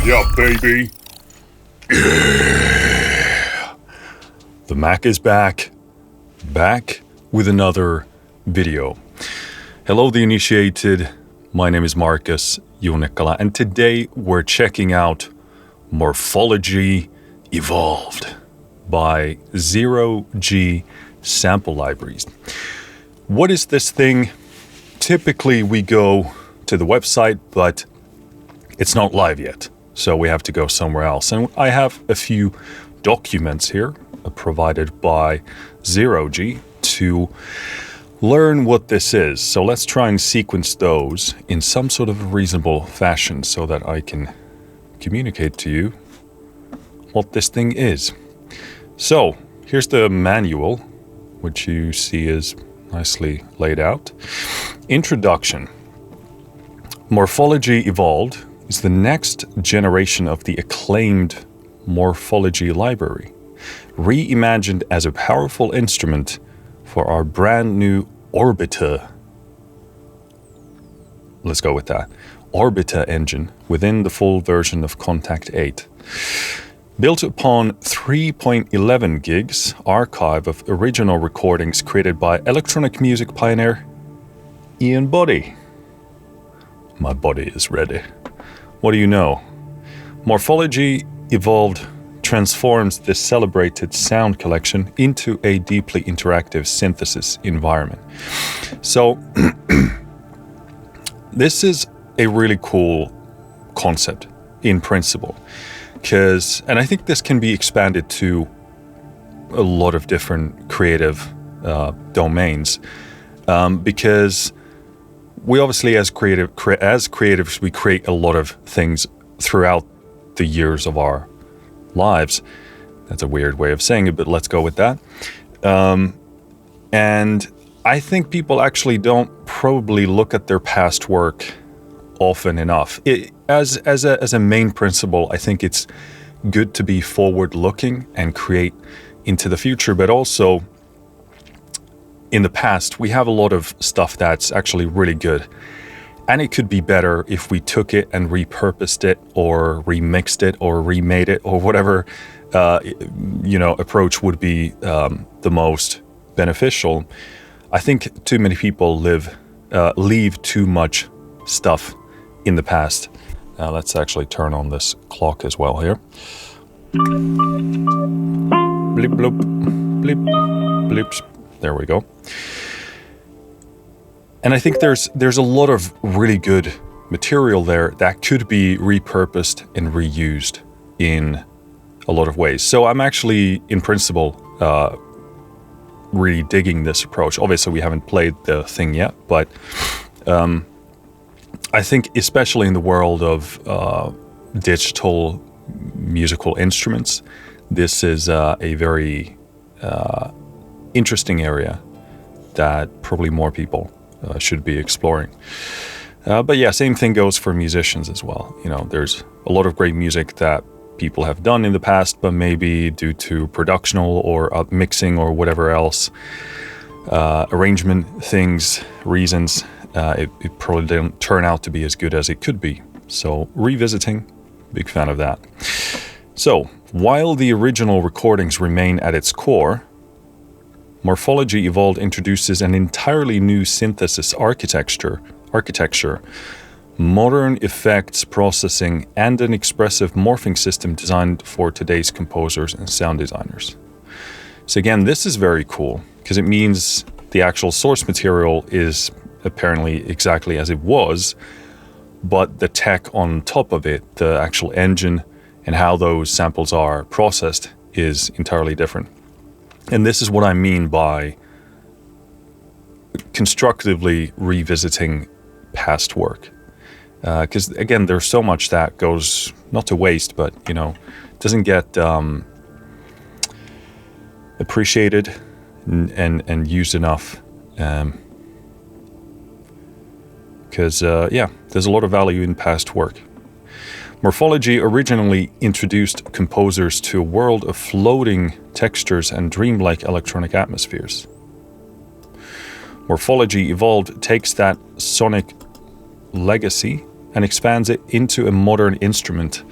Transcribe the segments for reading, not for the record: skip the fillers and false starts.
Yeah, baby. The Mac is back with another video. Hello, the initiated. My name is Markus Juunekkala, and today we're checking out Morphology Evolved by Zero G Sample Libraries. What is this thing? Typically we go to the website, but it's not live yet, so we have to go somewhere else. And I have a few documents here provided by Zero G to learn what this is. So let's try and sequence those in some sort of reasonable fashion so that I can communicate to you what this thing is. So here's the manual, which you see is nicely laid out. Introduction. Morphology Evolved is the next generation of the acclaimed Morphology library, reimagined as a powerful instrument for our brand new Orbita. Let's go with that. Orbita engine within the full version of Kontakt 8. Built upon 3.11 gigs archive of original recordings created by electronic music pioneer Ian Boddy. My body is ready. What do you know? Morphology Evolved transforms this celebrated sound collection into a deeply interactive synthesis environment. So this is a really cool concept in principle, and I think this can be expanded to a lot of different creative domains, because we obviously as creatives we create a lot of things throughout the years of our lives. That's a weird way of saying it, but let's go with that. And I think people actually don't probably look at their past work often enough. As a main principle, I think it's good to be forward-looking and create into the future, but also in the past, we have a lot of stuff that's actually really good. And it could be better if we took it and repurposed it or remixed it or remade it or whatever, approach would be the most beneficial. I think too many people leave too much stuff in the past. Let's actually turn on this clock as well here. Blip, bloop, blip, blips. There we go. And I think there's a lot of really good material there that could be repurposed and reused in a lot of ways. So I'm actually, in principle, really digging this approach. Obviously, we haven't played the thing yet, but I think especially in the world of digital musical instruments, this is a very interesting area that probably more people should be exploring. But yeah, same thing goes for musicians as well. There's a lot of great music that people have done in the past, but maybe due to productional or mixing or whatever else, arrangement things, reasons, it probably didn't turn out to be as good as it could be. So revisiting, big fan of that. So while the original recordings remain at its core, Morphology Evolved introduces an entirely new synthesis architecture, modern effects processing, and an expressive morphing system designed for today's composers and sound designers. So again, this is very cool because it means the actual source material is apparently exactly as it was, but the tech on top of it, the actual engine and how those samples are processed, is entirely different. And this is what I mean by constructively revisiting past work. Because again, there's so much that goes not to waste, but doesn't get appreciated and used enough. Because there's a lot of value in past work. Morphology originally introduced composers to a world of floating textures and dreamlike electronic atmospheres. Morphology Evolved takes that sonic legacy and expands it into a modern instrument.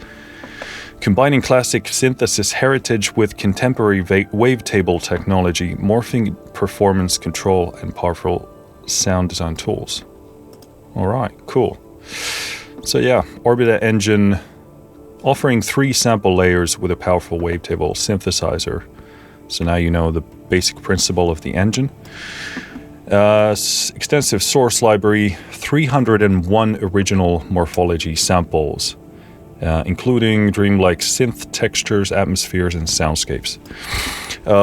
Combining classic synthesis heritage with contemporary wavetable technology, morphing performance control, and powerful sound design tools. All right, cool. So yeah, Orbita engine offering 3 sample layers with a powerful wavetable synthesizer. So now you know the basic principle of the engine. Extensive source library, 301 original Morphology samples, including dreamlike synth textures, atmospheres, and soundscapes.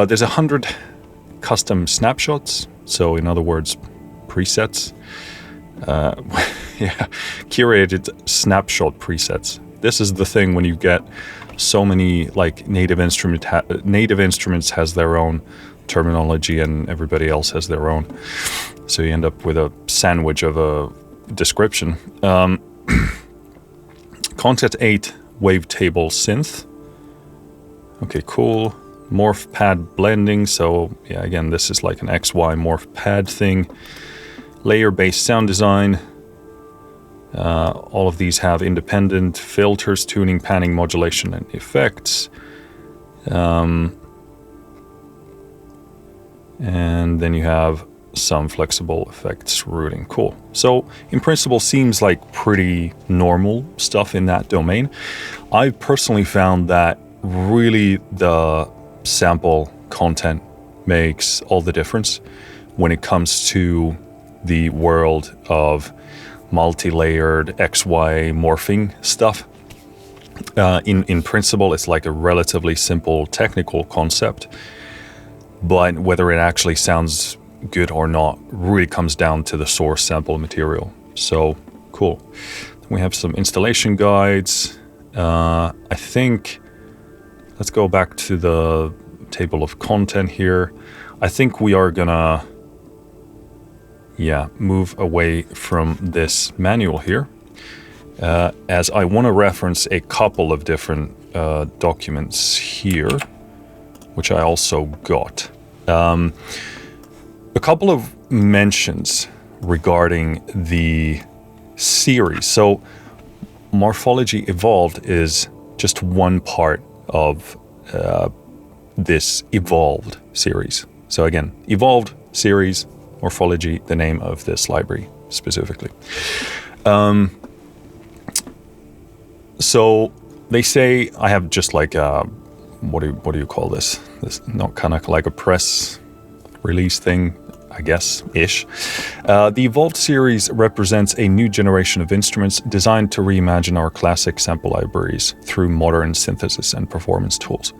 There's 100 custom snapshots, so in other words, presets. Curated snapshot presets. This is the thing when you get so many like native instruments has their own terminology and everybody else has their own. So you end up with a sandwich of a description. Kontakt 8 Wavetable synth. Okay, cool. Morph pad blending. So yeah, again, this is like an XY morph pad thing. Layer-based sound design. All of these have independent filters, tuning, panning, modulation, and effects. And then you have some flexible effects routing. Cool. So in principle, seems like pretty normal stuff in that domain. I personally found that really the sample content makes all the difference when it comes to the world of multi-layered XY morphing stuff. In principle, it's like a relatively simple technical concept, but whether it actually sounds good or not really comes down to the source sample material. So cool. We have some installation guides. I think let's go back to the table of content here. I think we are gonna move away from this manual here, as I want to reference a couple of different documents here, which I also got. A couple of mentions regarding the series. So Morphology Evolved is just one part of this Evolved series. So again, Evolved series, Morphology, the name of this library specifically. So they say I have just like what do you call this? This not kind of like a press release thing, I guess, ish. The Evolved series represents a new generation of instruments designed to reimagine our classic sample libraries through modern synthesis and performance tools.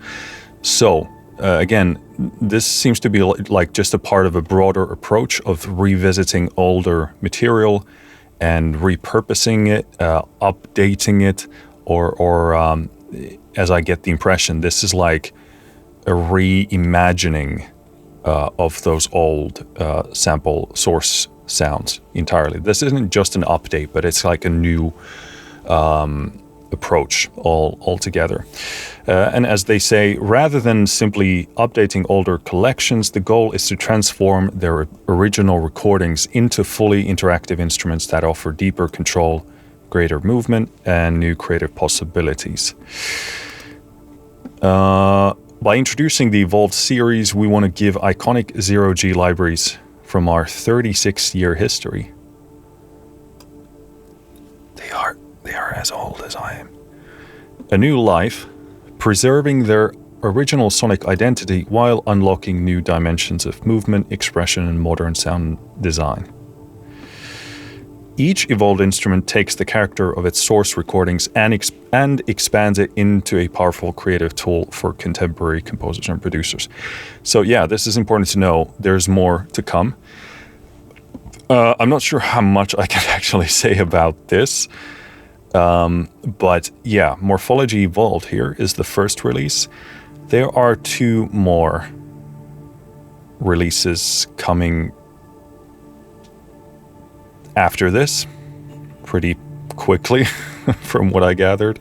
So again, this seems to be like just a part of a broader approach of revisiting older material and repurposing it, updating it, or as I get the impression, this is like a reimagining of those old sample source sounds entirely. This isn't just an update, but it's like a new approach altogether. And as they say, rather than simply updating older collections, the goal is to transform their original recordings into fully interactive instruments that offer deeper control, greater movement, and new creative possibilities. By introducing the Evolved series, we want to give iconic zero-G libraries from our 36-year history. They are as old as I am. A new life, preserving their original sonic identity while unlocking new dimensions of movement, expression, and modern sound design. Each Evolved instrument takes the character of its source recordings and expands it into a powerful creative tool for contemporary composers and producers. So yeah, this is important to know. There's more to come. I'm not sure how much I can actually say about this. But yeah, Morphology Evolved here is the first release. There are 2 more releases coming after this, pretty quickly, from what I gathered.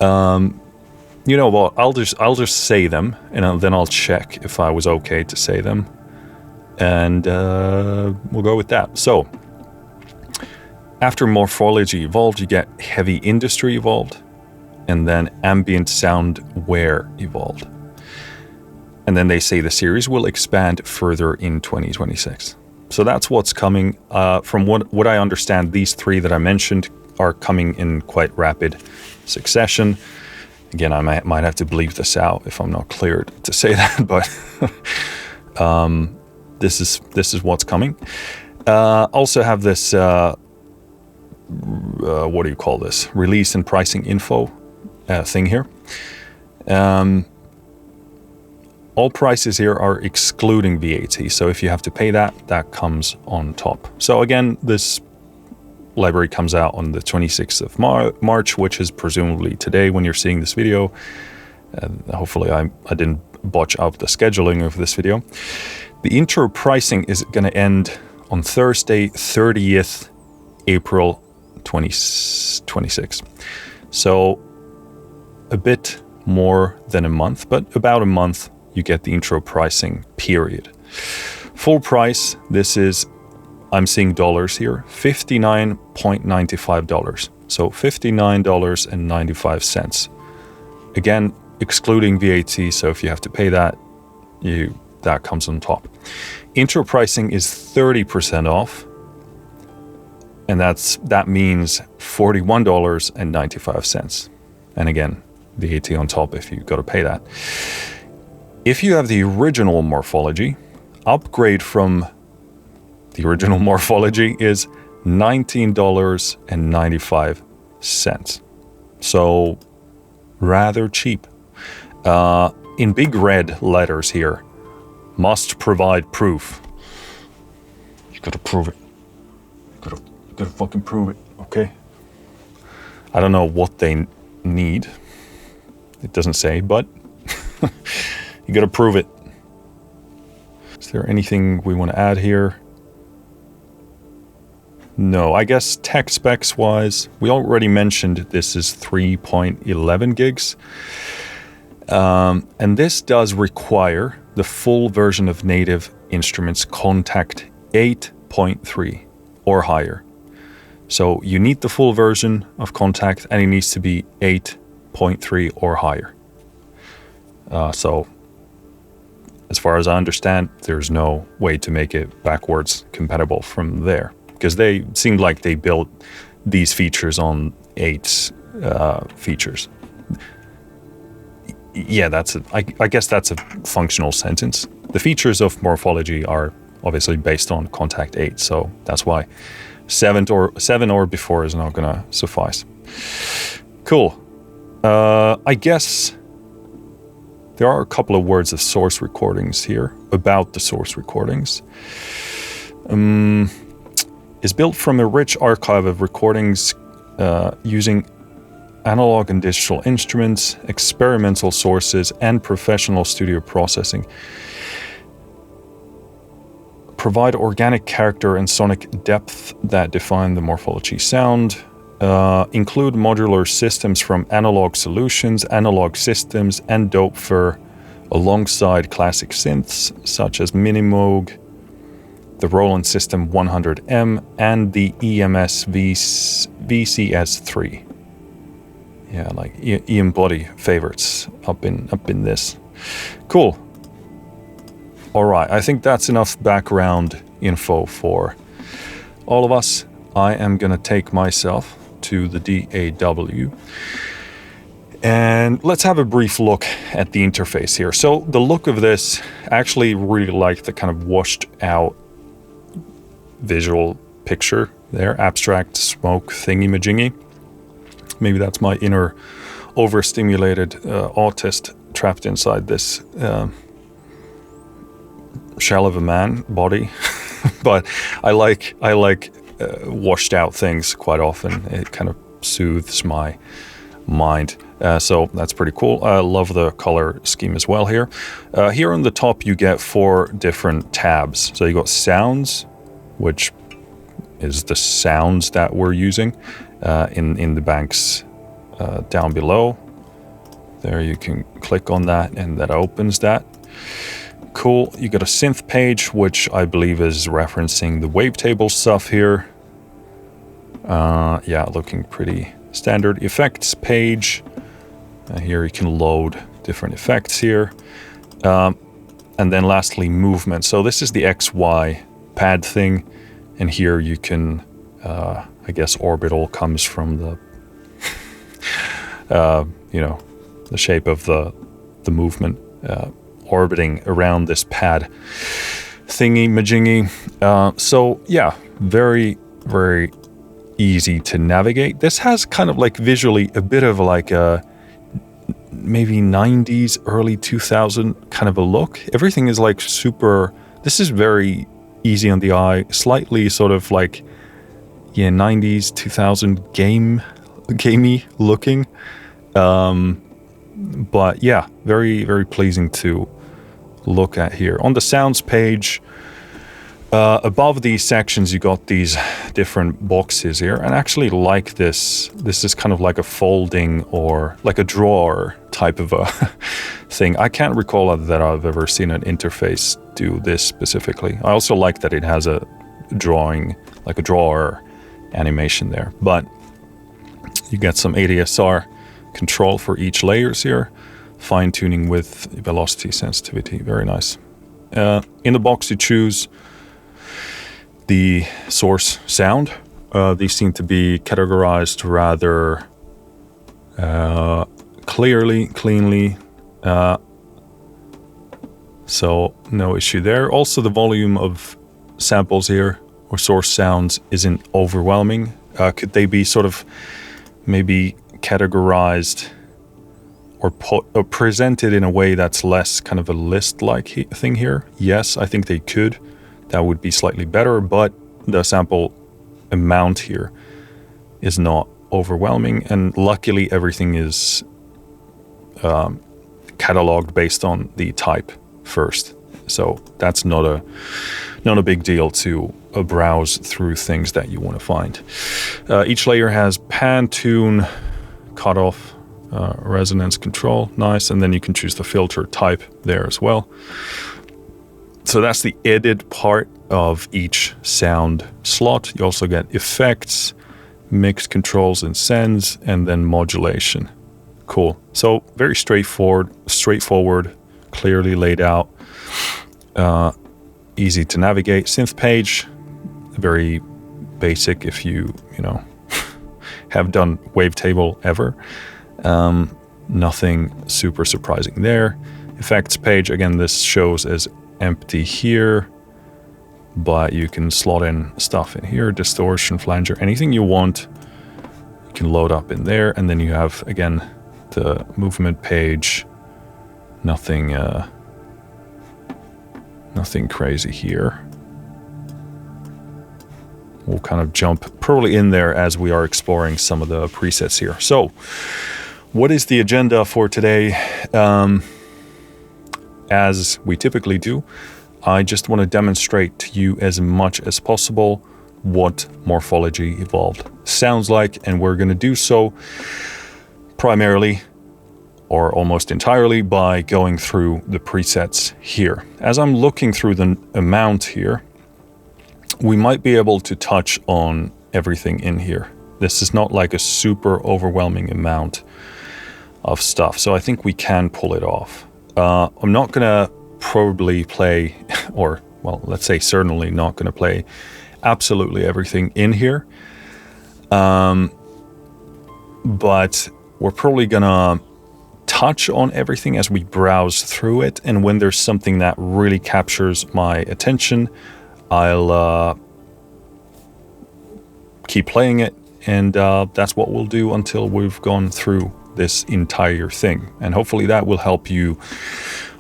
You know what? I'll just say them, and then I'll check if I was okay to say them, and we'll go with that. So, After Morphology Evolved, you get Heavy Industry Evolved, and then Ambient Soundware Evolved. And then they say the series will expand further in 2026. So that's what's coming. From what I understand, these three that I mentioned are coming in quite rapid succession. Again, I might have to bleep this out if I'm not cleared to say that, but this is what's coming. Also have this, what do you call this? Release and pricing info thing here. All prices here are excluding VAT. So if you have to pay that, that comes on top. So again, this library comes out on the 26th of March, which is presumably today when you're seeing this video. Hopefully I didn't botch up the scheduling of this video. The intro pricing is going to end on Thursday, 30th April 2026. So a bit more than a month, but about a month you get the intro pricing period. Full price, this is, I'm seeing dollars here, $59.95. So $59.95. Again, excluding VAT, so if you have to pay that, that comes on top. Intro pricing is 30% off, and that means $41.95. And again, VAT on top if you got to pay that. If you have the original Morphology, upgrade from the original Morphology is $19.95. So rather cheap. In big red letters here, must provide proof. You gotta prove it. You gotta fucking prove it, okay? I don't know what they need. It doesn't say, but you gotta prove it. Is there anything we want to add here? No, I guess tech specs wise, we already mentioned this is 3.11 gigs. And this does require the full version of Native Instruments Kontakt 8.3 or higher. So you need the full version of Kontakt and it needs to be 8.3 or higher. So as far as I understand, there's no way to make it backwards compatible from there, because they seemed like they built these features on 8's features. Yeah, I guess that's a functional sentence. The features of Morphology are obviously based on Kontakt 8, so that's why 7 or before is not gonna suffice. Cool. I guess there are a couple of words of source recordings here, about the source recordings. Is built from a rich archive of recordings using analog and digital instruments, experimental sources, and professional studio processing. Provide organic character and sonic depth that define the Morphology sound. Include modular systems from Analog Solutions, Analog Systems, and Dopefer, alongside classic synths such as Minimoog, the Roland System 100M, and the EMS VCS3. Yeah, like Ian Bloody favorites up in this. Cool. All right, I think that's enough background info for all of us. I am gonna take myself to the DAW. And let's have a brief look at the interface here. So the look of this, I actually really like the kind of washed out visual picture there, abstract smoke thingy-majingy. Maybe that's my inner overstimulated autist trapped inside this shell of a man body. But I like washed out things quite often. It kind of soothes my mind. So that's pretty cool. I love the color scheme as well here. Here on the top you get 4 different tabs. So you got sounds, which is the sounds that we're using in the banks down below. There you can click on that and that opens that. Cool. You got a synth page, which I believe is referencing the Wavetables stuff here. Yeah, looking pretty standard. Effects page. Here you can load different effects here. And then lastly, movement. So this is the XY pad thing. And here you can, I guess orbital comes from the, the shape of the movement, orbiting around this pad thingy majingy. So yeah, very, very easy to navigate. This has kind of like visually a bit of like a maybe 90s, early 2000 kind of a look. Everything is like super, this is very easy on the eye, slightly sort of like, 90s, 2000 gamey looking. But yeah, very, very pleasing to look at here. On the sounds page, above these sections, you got these different boxes here. And I actually like this. This is kind of like a folding or like a drawer type of a thing. I can't recall that I've ever seen an interface do this specifically. I also like that it has a drawing, like a drawer animation there. But you get some ADSR control for each layers here. Fine-tuning with velocity sensitivity. Very nice. In the box you choose the source sound. These seem to be categorized rather cleanly. So no issue there. Also the volume of samples here or source sounds isn't overwhelming. Could they be sort of maybe categorized or presented in a way that's less kind of a list-like thing here? Yes, I think they could. That would be slightly better, but the sample amount here is not overwhelming, and luckily everything is cataloged based on the type first. So that's not a big deal to browse through things that you want to find. Each layer has pan, tune, cutoff, resonance control, nice, and then you can choose the filter type there as well. So that's the edit part of each sound slot. You also get effects, mix controls and sends, and then modulation. Cool. So very straightforward, clearly laid out, easy to navigate. Synth page, very basic if you have done Wavetable ever. Nothing super surprising there. Effects page, again, this shows as empty here, but you can slot in stuff in here, distortion, flanger, anything you want, you can load up in there. And then you have, again, the movement page. Nothing crazy here. We'll kind of jump probably in there as we are exploring some of the presets here. So what is the agenda for today? As we typically do, I just want to demonstrate to you as much as possible what Morphology Evolved sounds like, and we're going to do so primarily or almost entirely by going through the presets here. As I'm looking through the amount here, we might be able to touch on everything in here. This is not like a super overwhelming amount of stuff, so I think we can pull it off. I'm not going to probably play, or, well, let's say certainly not going to play absolutely everything in here. But we're probably going to touch on everything as we browse through it. And when there's something that really captures my attention, I'll keep playing it. And that's what we'll do until we've gone through this entire thing. And hopefully that will help you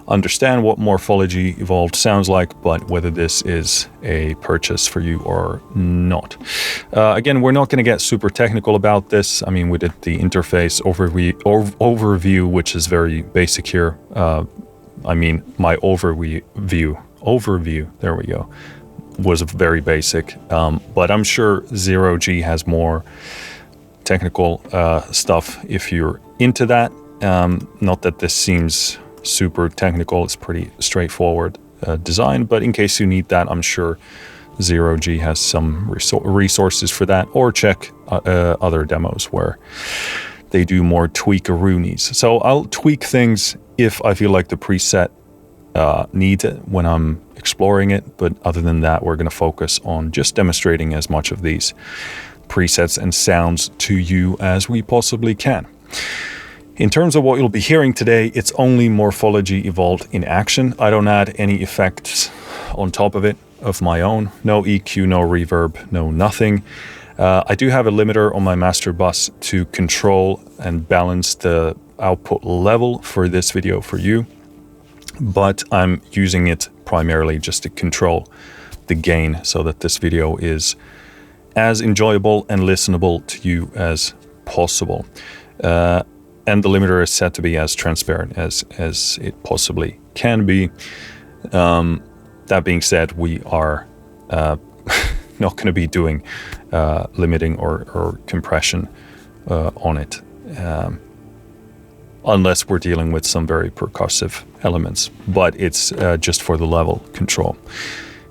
understand what Morphology Evolved sounds like, but whether this is a purchase for you or not. Again, we're not going to get super technical about this. I mean, we did the interface overview, which is very basic here. I mean, my overview, there we go, was very basic. But I'm sure Zero G has more technical stuff if you're into that. Not that this seems super technical, it's pretty straightforward design, but in case you need that, I'm sure Zero G has some resources for that, or check other demos where they do more tweakaroonies. So I'll tweak things if I feel like the preset needs it when I'm exploring it, but other than that, we're going to focus on just demonstrating as much of these presets and sounds to you as we possibly can. In terms of what you'll be hearing today, it's only Morphology evolved in action. I don't add any effects on top of it of my own. No EQ, no reverb, no nothing. I do have a limiter on my master bus to control and balance the output level for this video for you, but I'm using it primarily just to control the gain so that this video is as enjoyable and listenable to you as possible. And the limiter is set to be as transparent as it possibly can be. That being said, we are not going to be doing limiting or compression on it, unless we're dealing with some very percussive elements, but it's just for the level control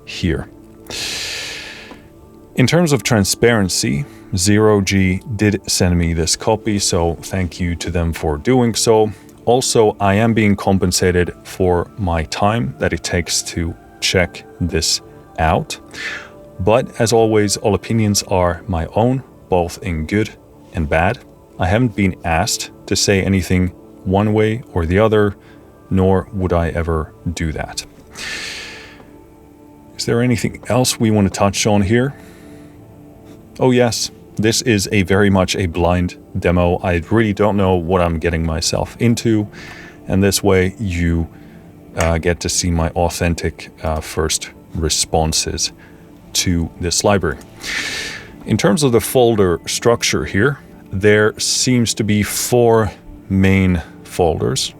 here. In terms of transparency, Zero G did send me this copy, so thank you to them for doing so. Also, I am being compensated for my time that it takes to check this out. But as always, all opinions are my own, both in good and bad. I haven't been asked to say anything one way or the other, nor would I ever do that. Is there anything else we want to touch on here? Oh yes, this is very much a blind demo. I really don't know what I'm getting myself into, and this way you get to see my authentic first responses to this library. In terms of the folder structure here, there seems to be 4 main folders,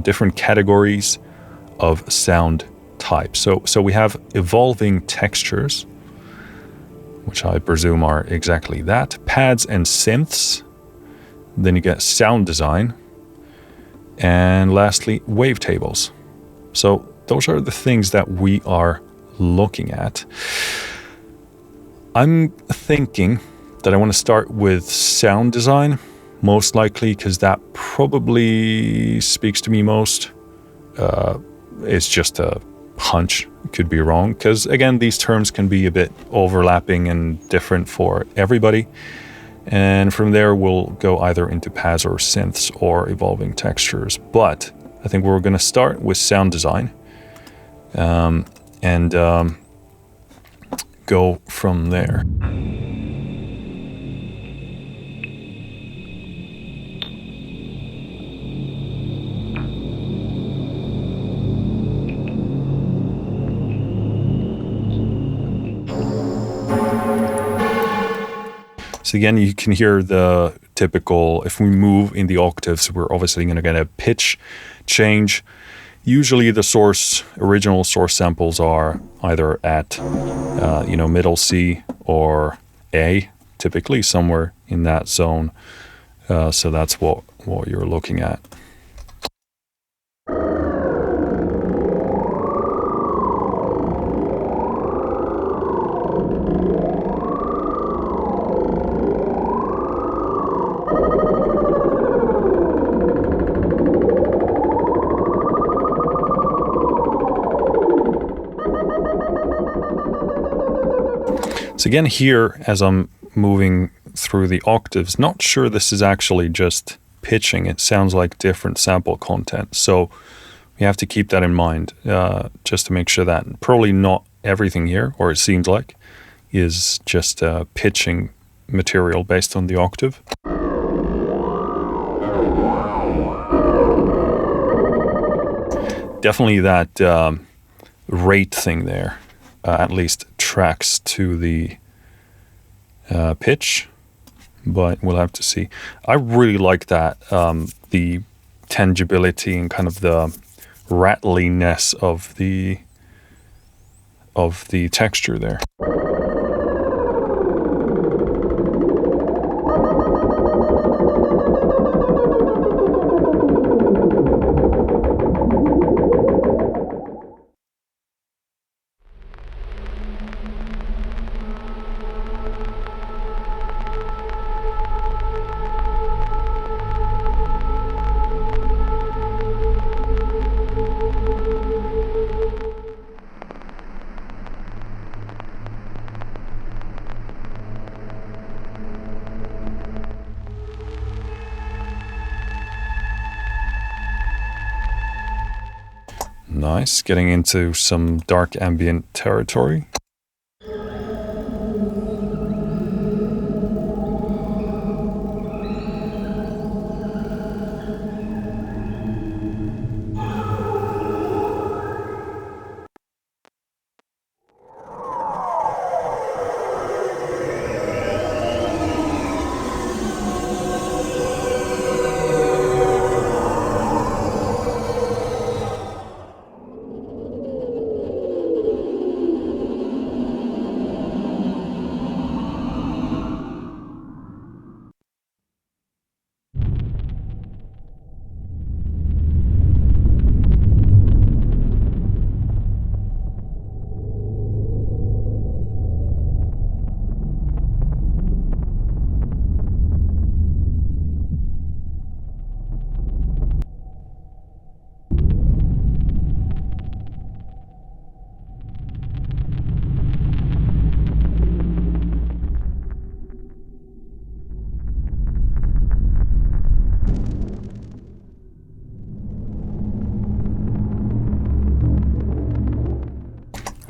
different categories of sound types. So we have evolving textures, which I presume are exactly that, pads and synths, then you get sound design, and lastly, wavetables. So those are the things that we are looking at. I'm thinking that I want to start with sound design, most likely because that probably speaks to me most. It's just a hunch, could be wrong, because again, these terms can be a bit overlapping and different for everybody. And from there, we'll go either into pads or synths or evolving textures. But I think we're going to start with sound design and go from there. So again, you can hear the typical, if we move in the octaves, we're obviously going to get a pitch change. Usually the original source samples are either at, middle C or A, typically somewhere in that zone. So that's what you're looking at. So again, here, as I'm moving through the octaves, not sure this is actually just pitching. It sounds like different sample content. So we have to keep that in mind, just to make sure that probably not everything here, or it seems like, is just pitching material based on the octave. Definitely that rate thing there. At least tracks to the pitch, but we'll have to see. I really like that, the tangibility and kind of the rattliness of the texture there. Nice, getting into some dark ambient territory.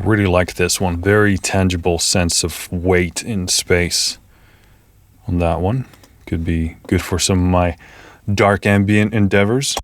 Really like this one. Very tangible sense of weight in space on that one. Could be good for some of my dark ambient endeavors.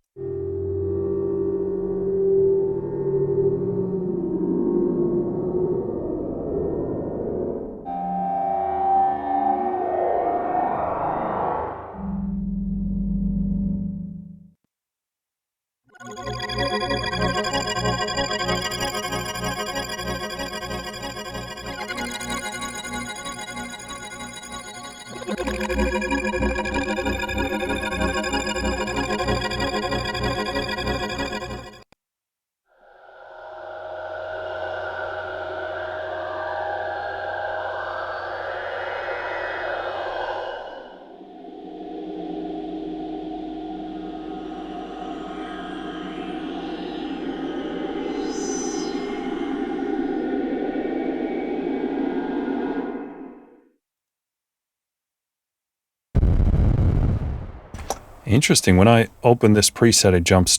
Interesting. When I open this preset, it jumps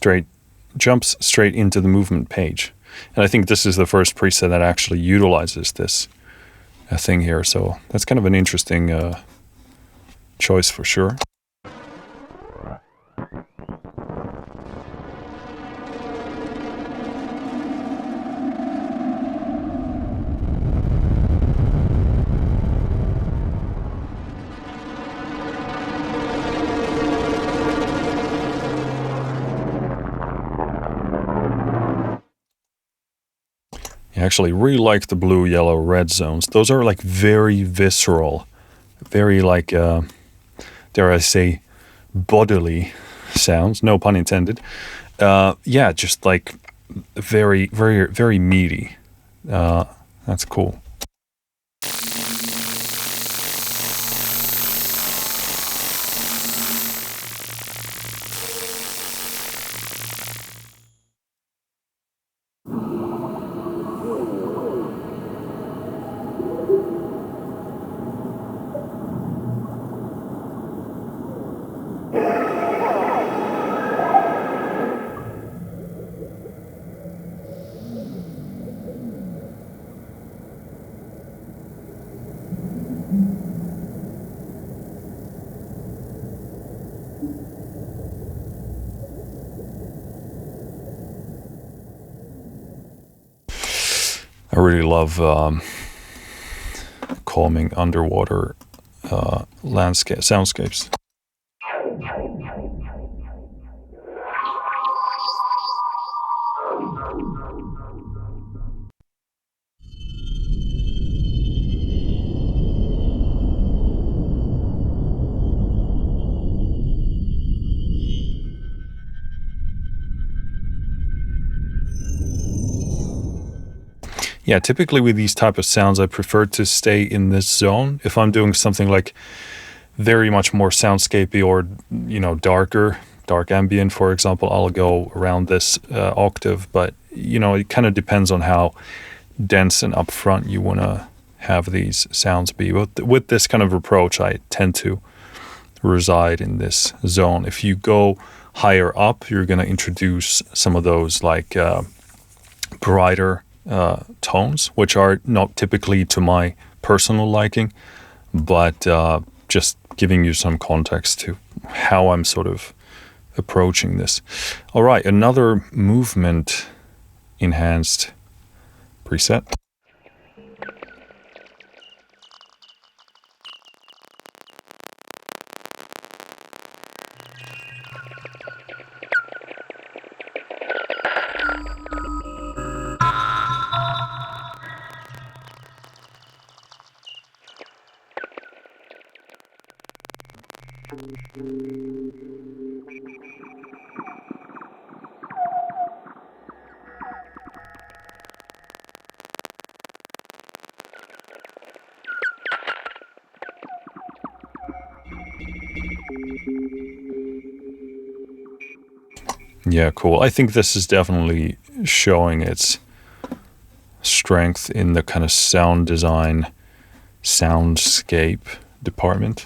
straight into the movement page. And I think this is the first preset that actually utilizes this thing here. So that's kind of an interesting choice for sure. I actually really like the blue, yellow, red zones. Those are like very visceral, very like, dare I say, bodily sounds, no pun intended. Yeah, just like very, very, very meaty. That's cool. I really love calming underwater soundscapes. Yeah, typically with these type of sounds, I prefer to stay in this zone. If I'm doing something like very much more soundscapey or, dark ambient, for example, I'll go around this octave. But, it kind of depends on how dense and upfront you want to have these sounds be. But with this kind of approach, I tend to reside in this zone. If you go higher up, you're going to introduce some of those like brighter tones, which are not typically to my personal liking, but just giving you some context to how I'm sort of approaching this. All right, another movement enhanced preset. Yeah, cool. I think this is definitely showing its strength in the kind of sound design, soundscape department.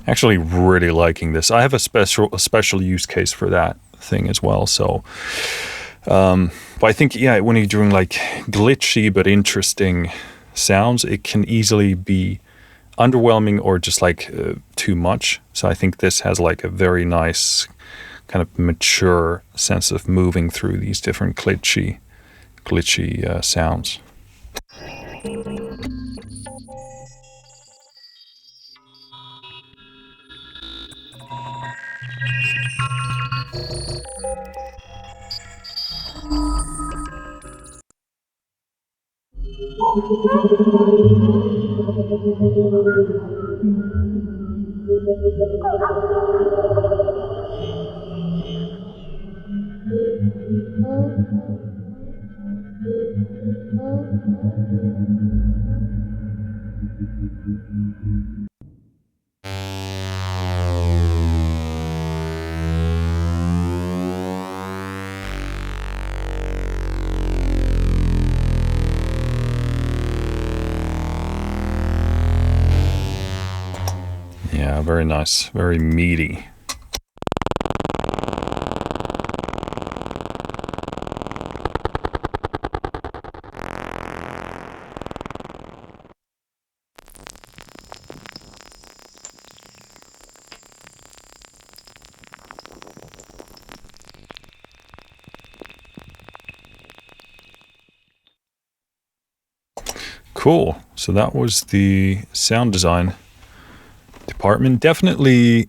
Actually really liking this. I have a special use case for that thing as well. So, but I think, yeah, when you're doing like glitchy but interesting sounds, it can easily be underwhelming or just like too much. So I think this has like a very nice kind of mature sense of moving through these different glitchy sounds. Yeah, very nice, very meaty. Cool. So that was the sound design department. Definitely.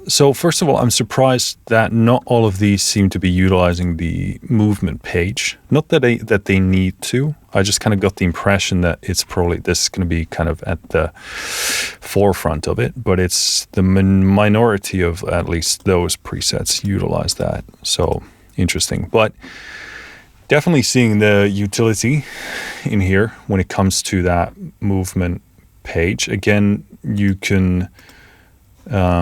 So first of all, I'm surprised that not all of these seem to be utilizing the movement page. Not that they need to. I just kind of got the impression that it's probably this is going to be kind of at the forefront of it, but it's the minority of at least those presets utilize that. So interesting, but definitely seeing the utility in here when it comes to that movement page. Again, you can let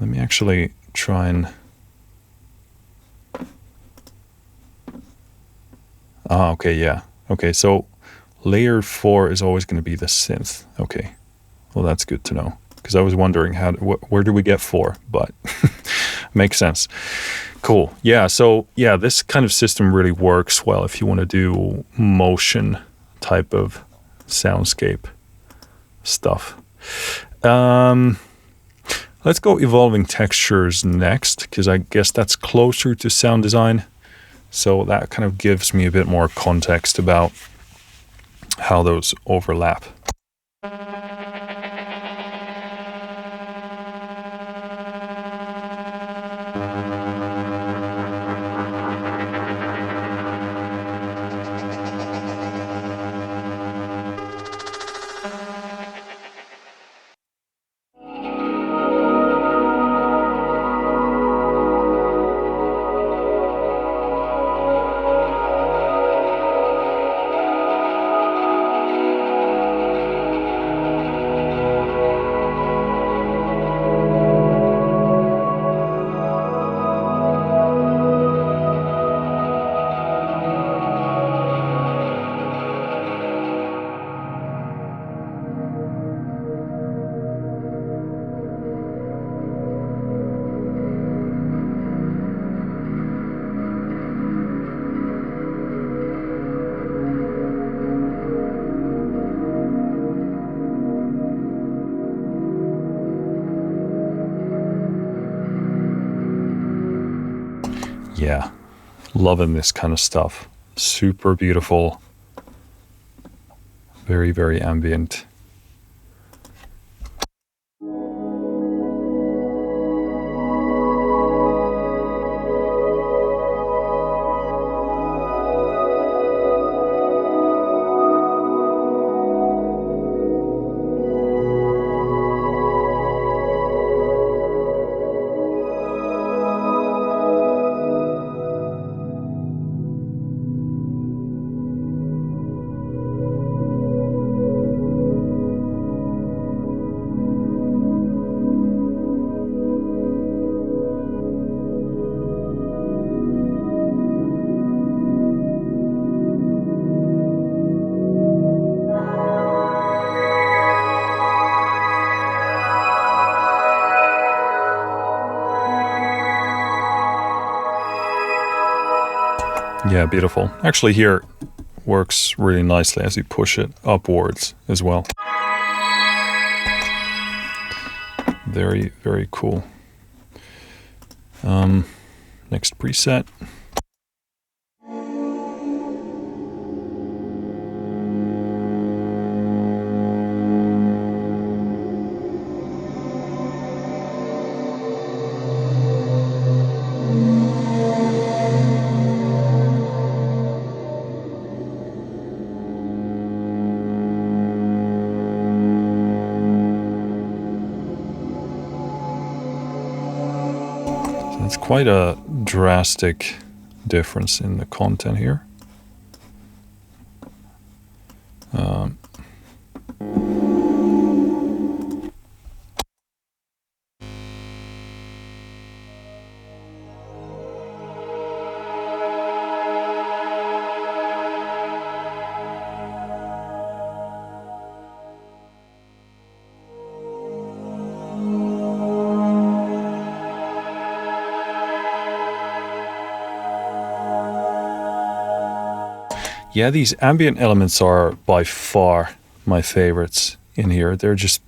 me actually try and okay, yeah. Okay, so layer 4 is always going to be the synth. Okay, well, that's good to know, because I was wondering where do we get 4, but makes sense. Cool. Yeah, so yeah, this kind of system really works well if you want to do motion type of soundscape stuff. Let's go evolving textures next, because I guess that's closer to sound design. So that kind of gives me a bit more context about how those overlap. Loving this kind of stuff. Super beautiful. Very, very ambient. Yeah, beautiful. Actually here works really nicely as you push it upwards as well. Very, very cool. Next preset. It's quite a drastic difference in the content here. Yeah, these ambient elements are by far my favorites in here. They're just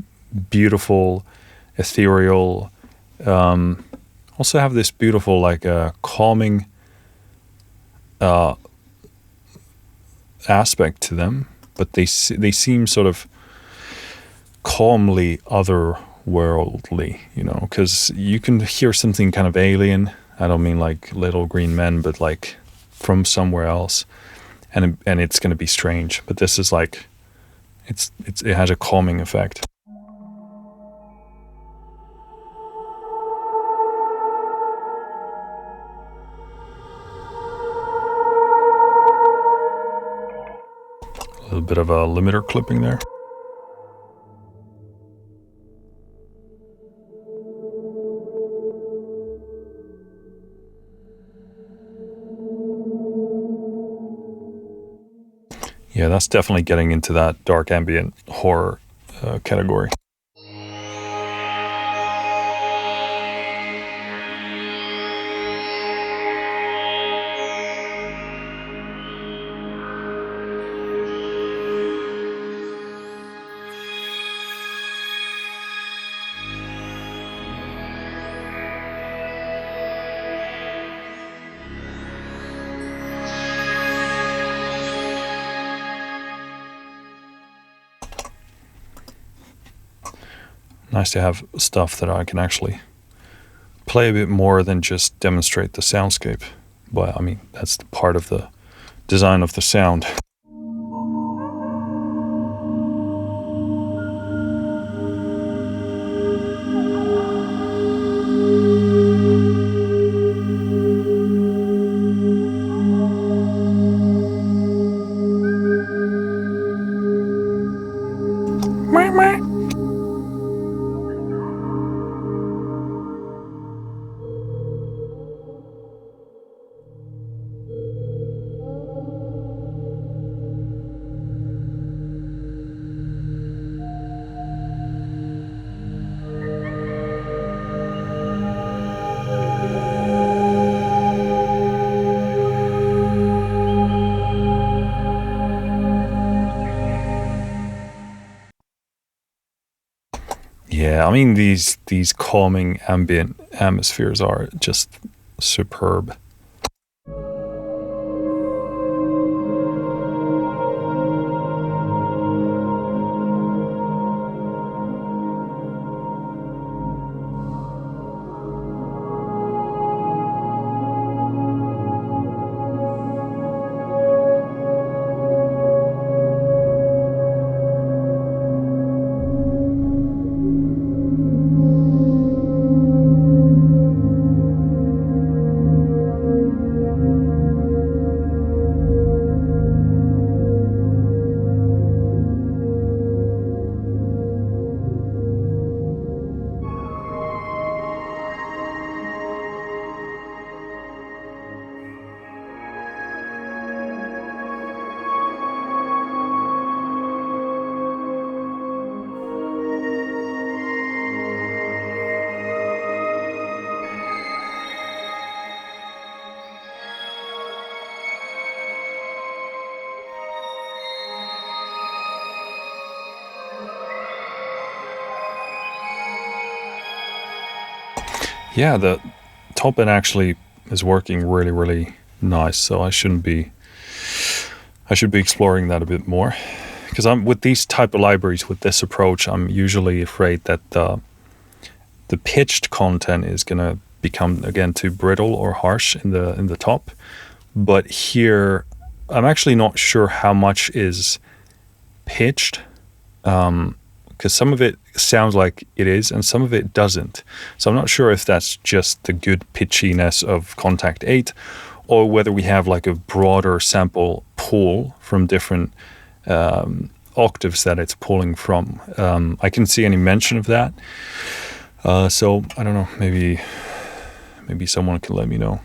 beautiful, ethereal. Also have this beautiful, like, calming aspect to them, but they seem sort of calmly otherworldly, you know, because you can hear something kind of alien. I don't mean like Little Green Men, but like from somewhere else. And it's going to be strange, but this is like, it has a calming effect. A little bit of a limiter clipping there. Yeah, that's definitely getting into that dark ambient horror category. Nice to have stuff that I can actually play a bit more than just demonstrate the soundscape. But I mean, that's part of the design of the sound. Yeah, I mean, these calming ambient atmospheres are just superb. yeah, the top end actually is working really, really nice. So I should be exploring that a bit more, because I'm with these type of libraries, with this approach, I'm usually afraid that the pitched content is gonna become again too brittle or harsh in the top. But here, I'm actually not sure how much is pitched, because some of it sounds like it is and some of it doesn't. So I'm not sure if that's just the good pitchiness of Kontakt 8, or whether we have like a broader sample pool from different octaves that it's pulling from. I can see any mention of that. So I don't know, maybe someone can let me know.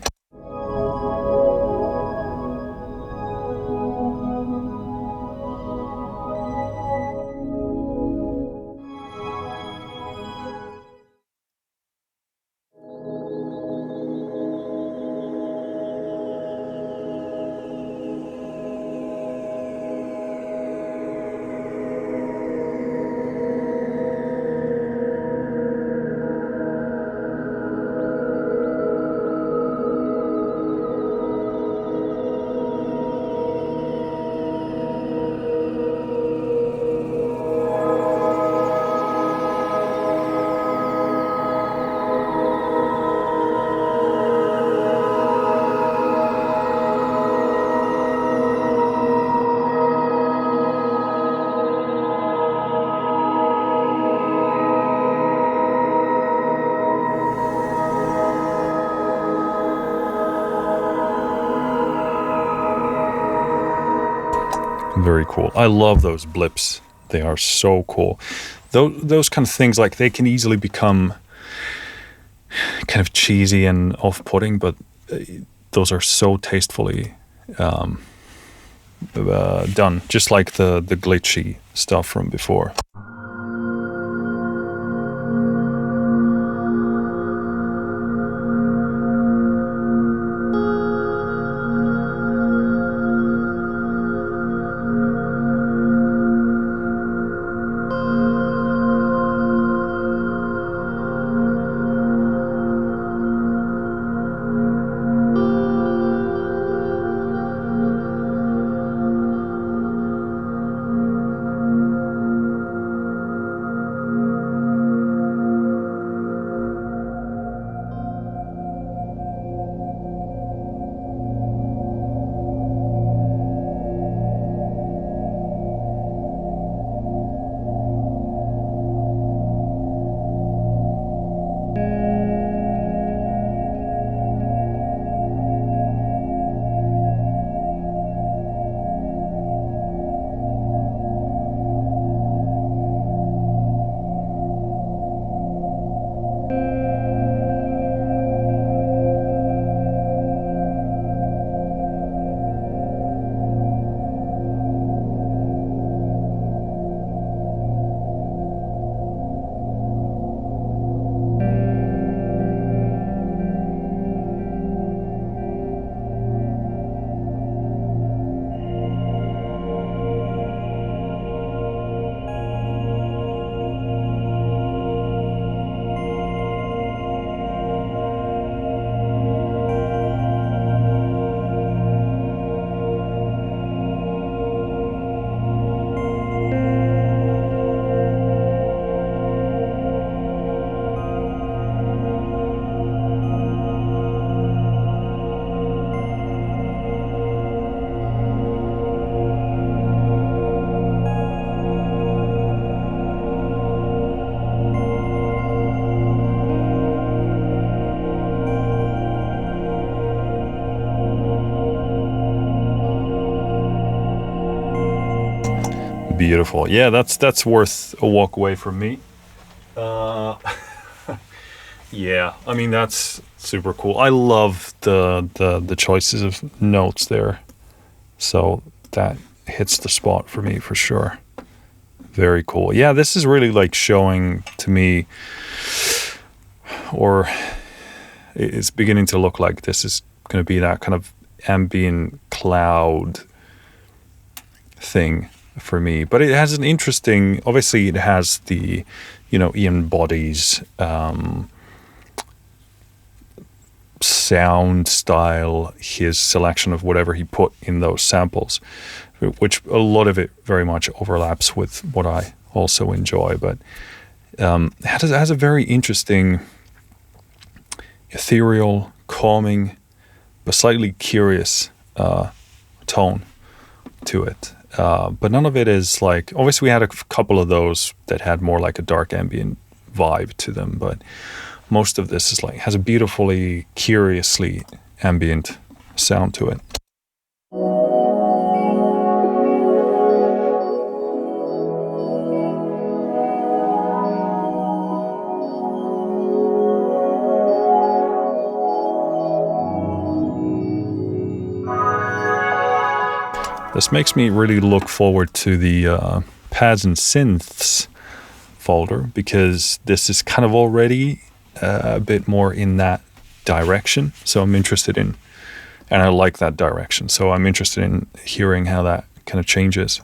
Very cool. I love those blips. They are so cool. Those kind of things, like, they can easily become kind of cheesy and off-putting, but those are so tastefully done, just like the glitchy stuff from before. Beautiful. Yeah, that's worth a walk away from me. Yeah, I mean, that's super cool. I love the choices of notes there. So that hits the spot for me for sure. Very cool. Yeah, this is really like showing to me, or it's beginning to look like this is going to be that kind of ambient cloud thing for me. But it has an interesting, obviously it has the, Ian Body's sound style, his selection of whatever he put in those samples, which a lot of it very much overlaps with what I also enjoy. But it has a very interesting, ethereal, calming, but slightly curious tone to it. But none of it is like, obviously we had a couple of those that had more like a dark ambient vibe to them, but most of this is like, has a beautifully, curiously ambient sound to it. This makes me really look forward to the pads and synths folder, because this is kind of already a bit more in that direction. So I'm interested in, and I like that direction. So I'm interested in hearing how that kind of changes.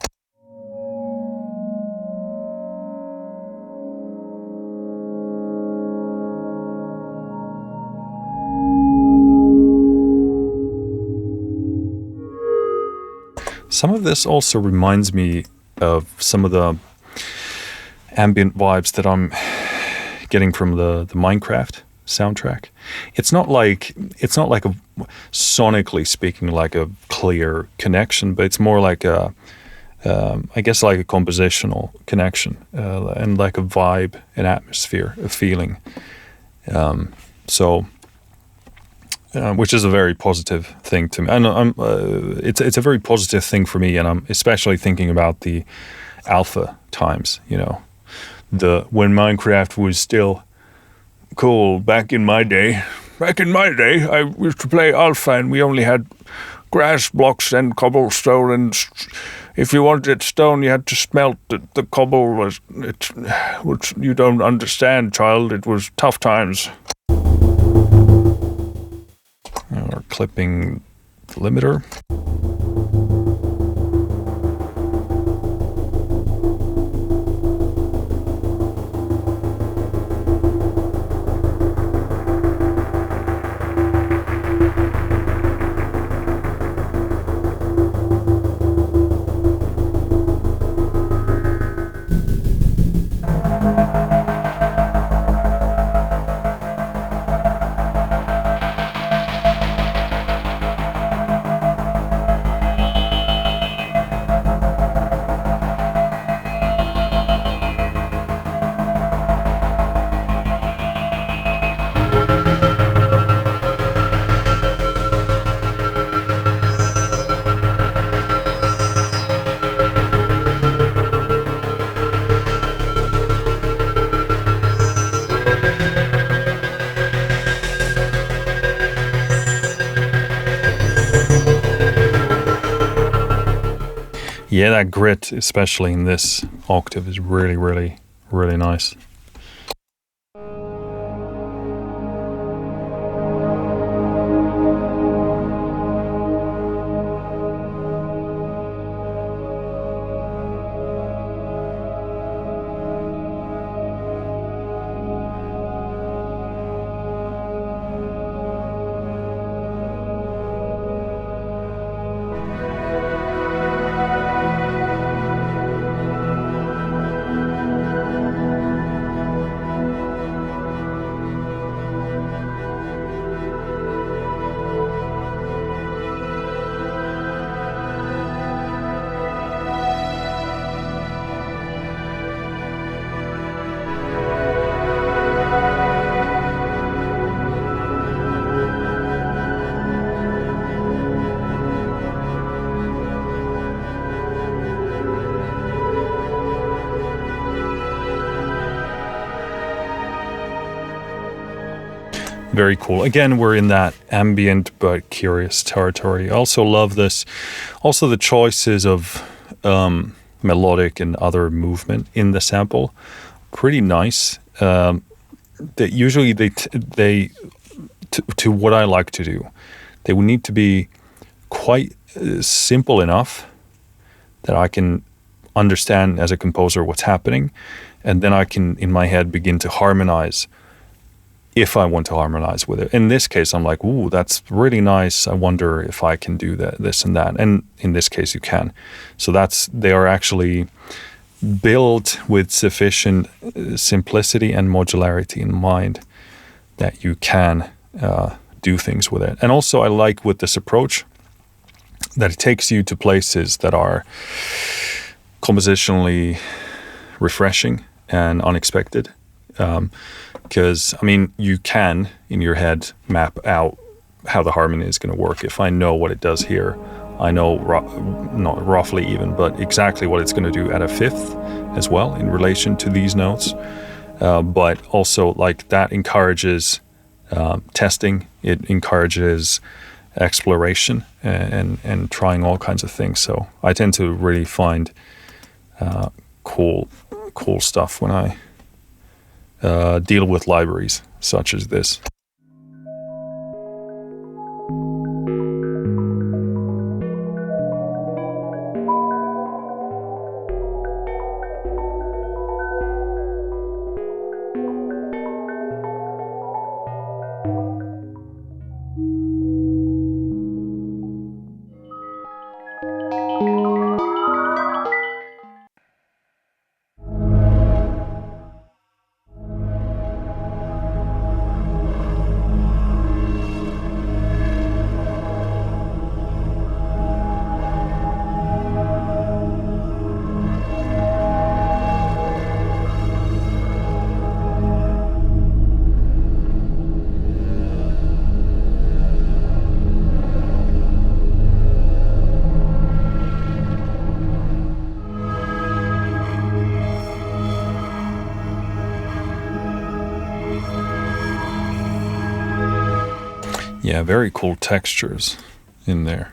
Some of this also reminds me of some of the ambient vibes that I'm getting from the Minecraft soundtrack. It's not like a, sonically speaking, like a clear connection, but it's more like a, I guess like a compositional connection, and like a vibe, an atmosphere, a feeling. Which is a very positive thing to me. And it's a very positive thing for me, and I'm especially thinking about the alpha times, you know, when Minecraft was still cool back in my day. Back in my day, I used to play alpha, and we only had grass blocks and cobblestone, and if you wanted stone, you had to smelt the cobble. Which you don't understand, child. It was tough times. We're clipping the limiter. Yeah, that grit, especially in this octave, is really, really, really nice. Very cool. Again, we're in that ambient but curious territory. I also love this. Also, the choices of melodic and other movement in the sample, pretty nice. That usually they to what I like to do, they would need to be quite simple enough that I can understand as a composer what's happening, and then I can in my head begin to harmonize if I want to harmonize with it. In this case, I'm like, ooh, that's really nice. I wonder if I can do that, this and that. And in this case, you can. So they are actually built with sufficient simplicity and modularity in mind that you can do things with it. And also I like with this approach that it takes you to places that are compositionally refreshing and unexpected. Because, I mean, you can, in your head, map out how the harmony is going to work. If I know what it does here, I know, not roughly even, but exactly what it's going to do at a fifth as well in relation to these notes. But also, like, that encourages testing. It encourages exploration and trying all kinds of things. So I tend to really find cool stuff when I deal with libraries such as this. Yeah, very cool textures in there.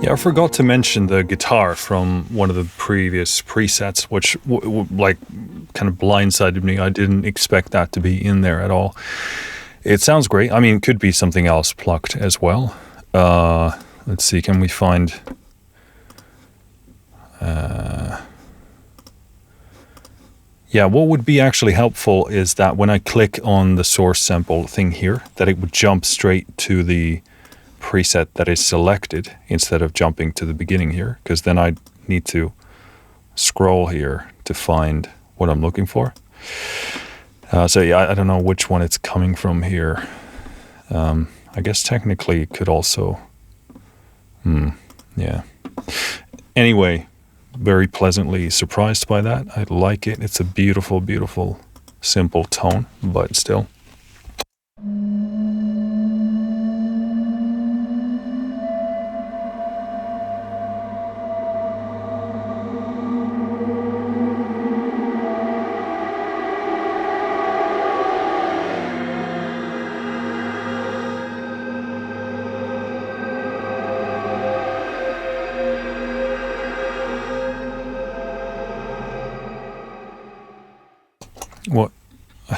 Yeah, I forgot to mention the guitar from one of the previous presets, which like kind of blindsided me. I didn't expect that to be in there at all. It sounds great. I mean, it could be something else plucked as well. Let's see, can we find... Yeah, what would be actually helpful is that when I click on the source sample thing here, that it would jump straight to the preset that is selected instead of jumping to the beginning here, because then I need to scroll here to find what I'm looking for. So yeah, I don't know which one it's coming from here. I guess technically it could also... yeah. Anyway, very pleasantly surprised by that. I like it. It's a beautiful, beautiful, simple tone, but still.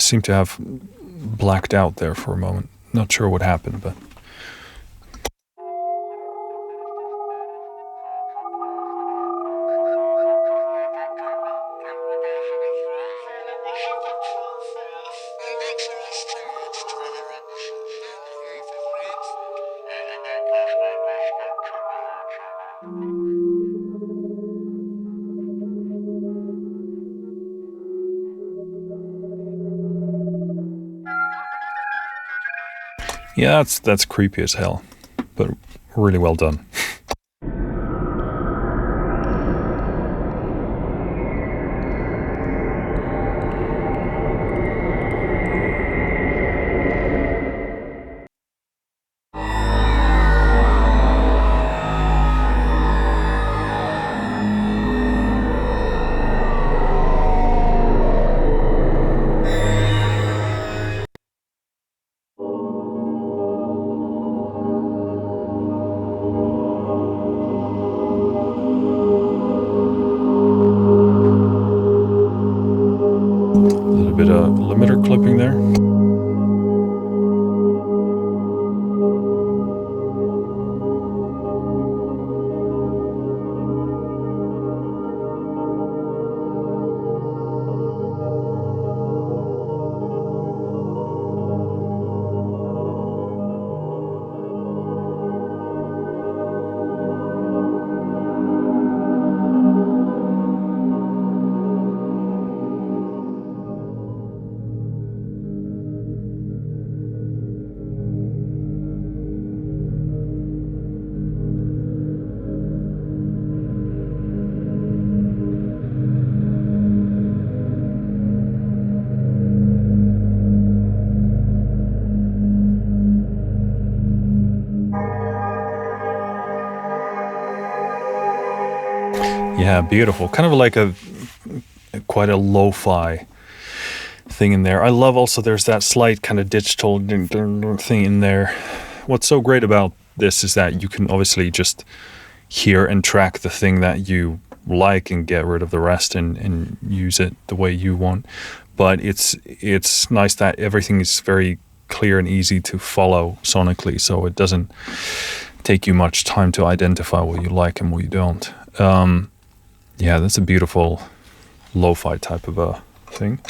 seem to have blacked out there for a moment. Not sure what happened, but... Yeah, that's creepy as hell, but really well done. A little bit of limiter clipping there. Yeah, beautiful. Kind of like quite a lo-fi thing in there. I love also there's that slight kind of digital thing in there. What's so great about this is that you can obviously just hear and track the thing that you like and get rid of the rest and use it the way you want. But it's nice that everything is very clear and easy to follow sonically, so it doesn't take you much time to identify what you like and what you don't. Yeah, that's a beautiful lo-fi type of a thing.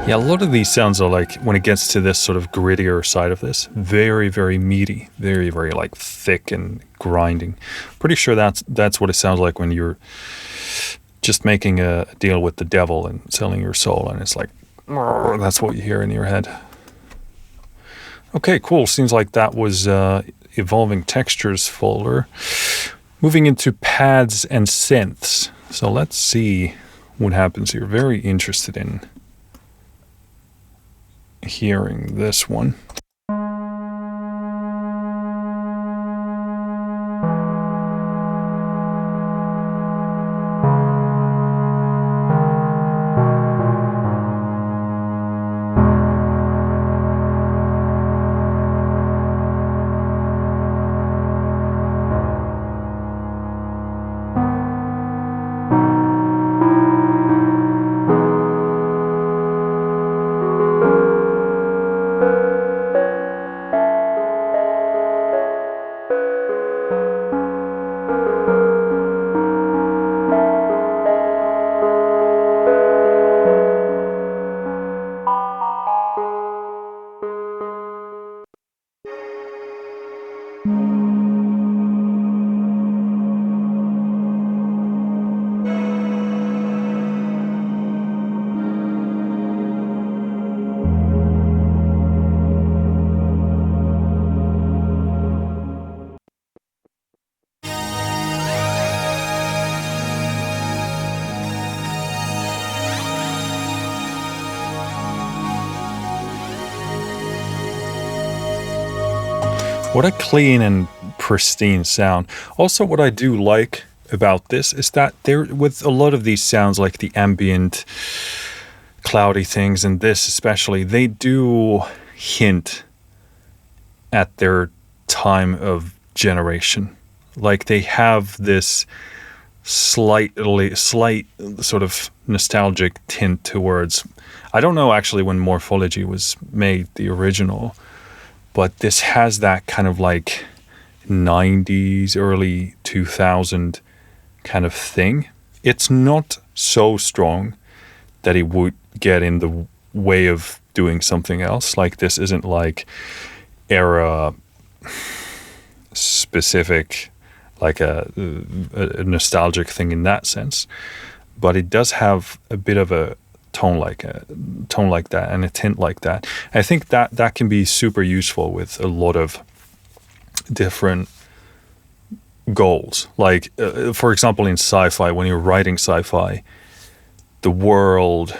Yeah, a lot of these sounds are like, when it gets to this sort of grittier side of this, very, very meaty, very, very like thick and grinding. Pretty sure that's what it sounds like when you're just making a deal with the devil and selling your soul, and it's like, that's what you hear in your head. Okay, cool. Seems like that was Evolving Textures folder. Moving into pads and synths. So let's see what happens here. Very interested in hearing this one. What a clean and pristine sound. Also, what I do like about this is that there, with a lot of these sounds, like the ambient, cloudy things, and this especially, they do hint at their time of generation. Like they have this slight sort of nostalgic tint towards, I don't know actually when Morphology was made, the original, but this has that kind of like 90s, early 2000 kind of thing. It's not so strong that it would get in the way of doing something else. Like this isn't like era specific, like a nostalgic thing in that sense. But it does have a bit of a tone like that and a tint like that. I think that can be super useful with a lot of different goals. Like for example, in sci-fi, when you're writing sci-fi, the world,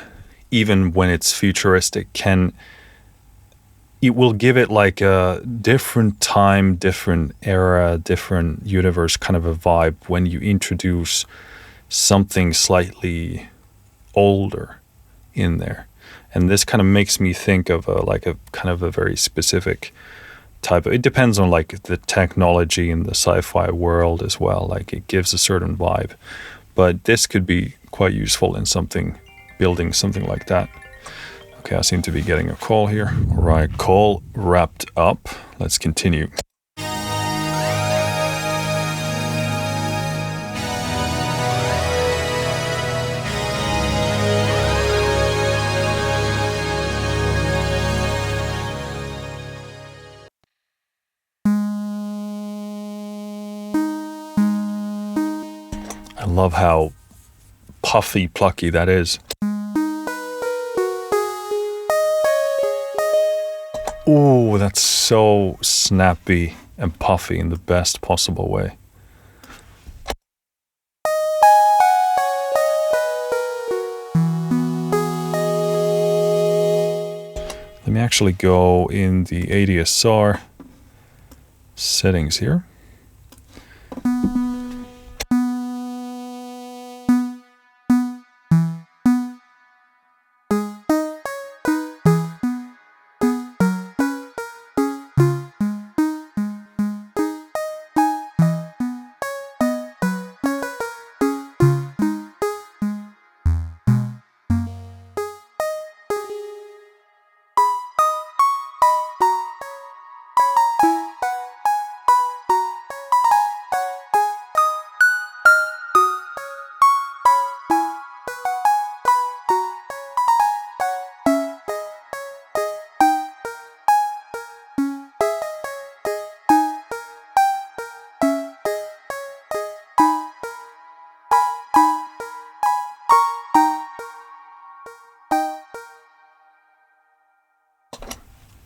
even when it's futuristic, it will give it like a different time, different era, different universe kind of a vibe when you introduce something slightly older in there. And this kind of makes me think of a kind of a very specific type of, it depends on like the technology in the sci-fi world as well. Like it gives a certain vibe, but this could be quite useful in building something like that. Okay, I seem to be getting a call here. All right, call wrapped up. Let's continue. I love how puffy, plucky that is. Ooh, that's so snappy and puffy in the best possible way. Let me actually go in the ADSR settings here.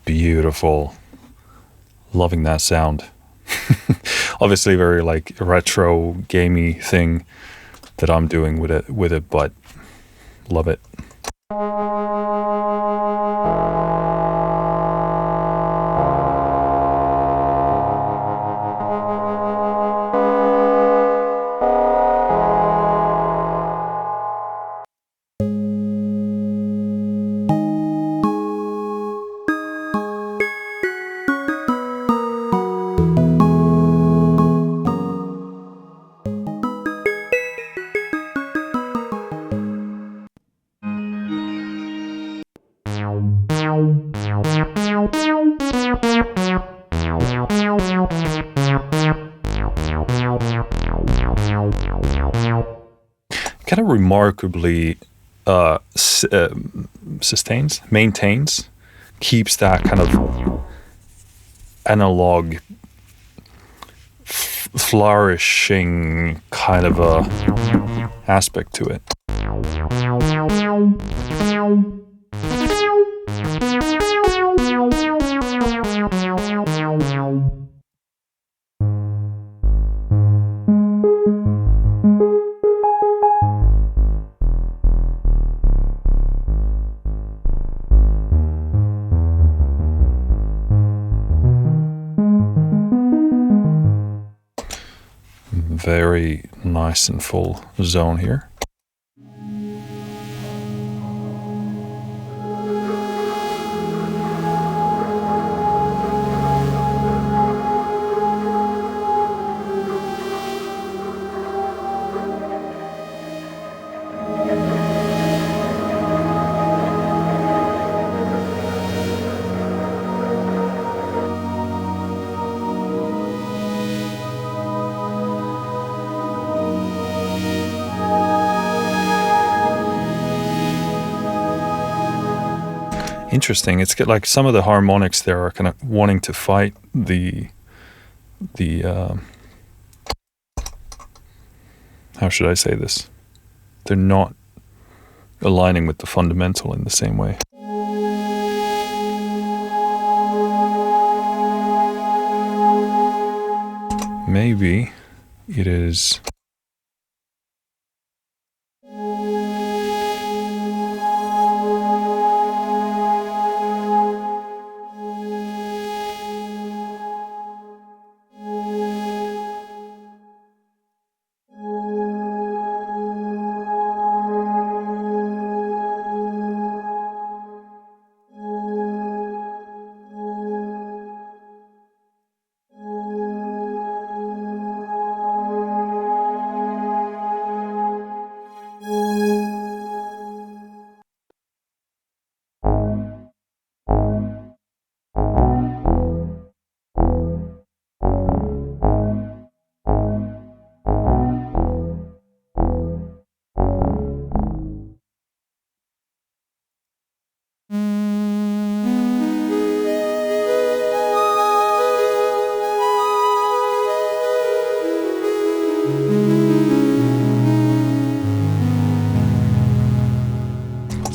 Beautiful. Loving that sound. Obviously very like retro gamey thing that I'm doing with it, but love it. Kind of remarkably maintains, keeps that kind of analog flourishing kind of a aspect to it. Very nice and full zone here. Interesting. It's like some of the harmonics there are kind of wanting to fight the how should I say this? They're not aligning with the fundamental in the same way. Maybe it is.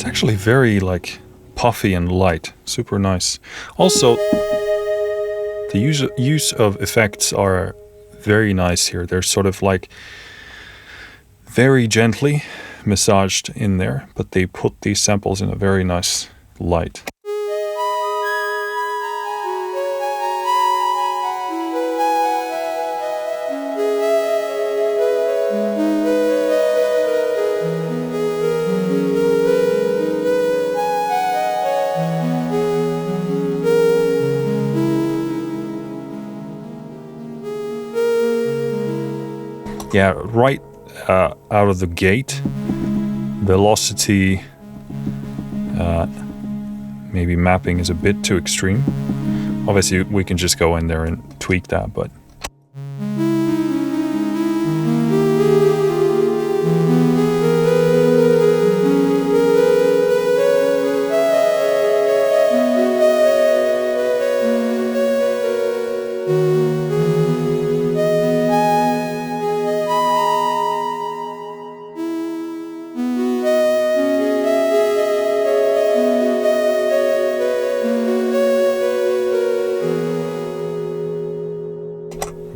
Actually very like puffy and light, super nice. Also, the use of effects are very nice here. They're sort of like very gently massaged in there, but they put these samples in a very nice light. Yeah, right out of the gate, velocity, maybe mapping is a bit too extreme. Obviously, we can just go in there and tweak that, but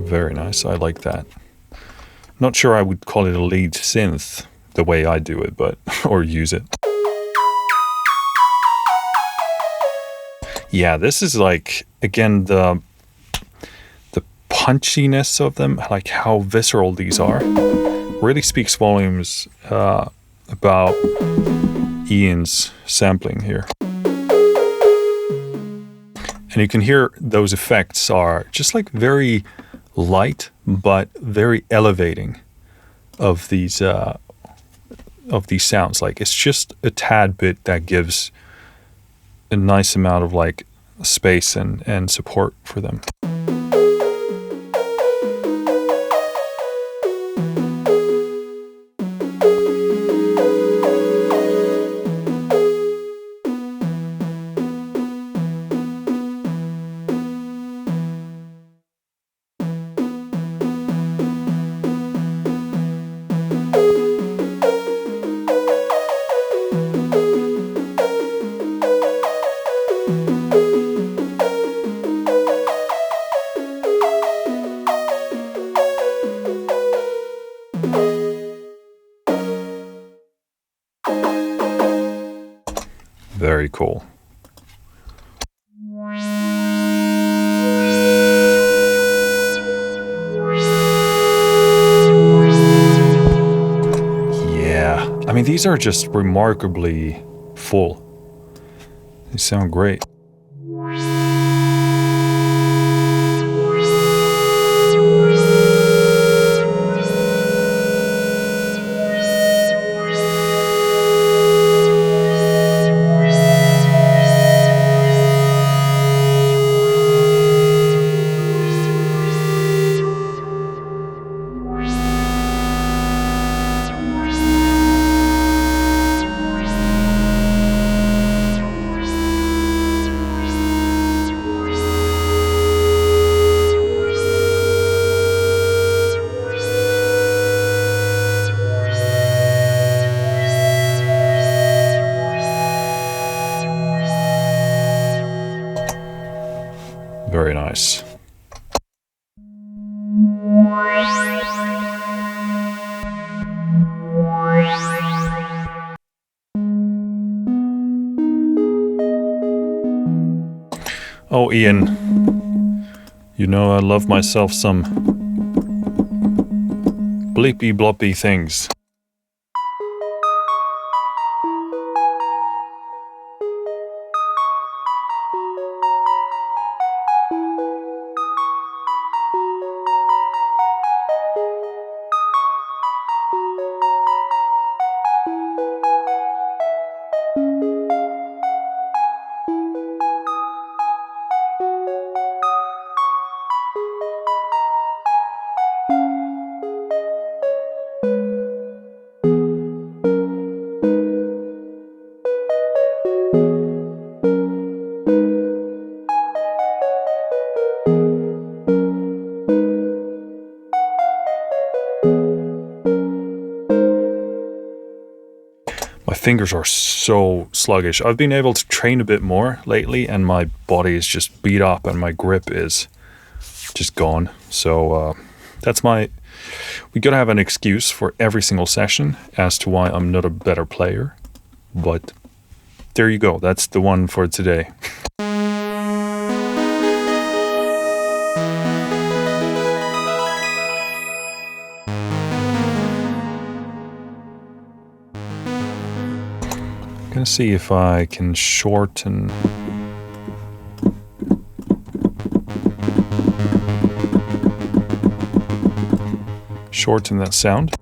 very nice. I like that. Not sure I would call it a lead synth the way I do it, but or use it. Yeah, this is like, again, the punchiness of them, like how visceral these are, really speaks volumes about Ian's sampling here. And you can hear those effects are just like very light, but very elevating of these sounds. Like it's just a tad bit that gives a nice amount of like space and support for them. Very cool. Yeah, I mean, these are just remarkably full. They sound great. Very nice. Oh, Ian, you know I love myself some bleepy bloppy things. My fingers are so sluggish. I've been able to train a bit more lately and my body is just beat up and my grip is just gone. So we gotta have an excuse for every single session as to why I'm not a better player. But there you go. That's the one for today. Gonna see if I can shorten that sound.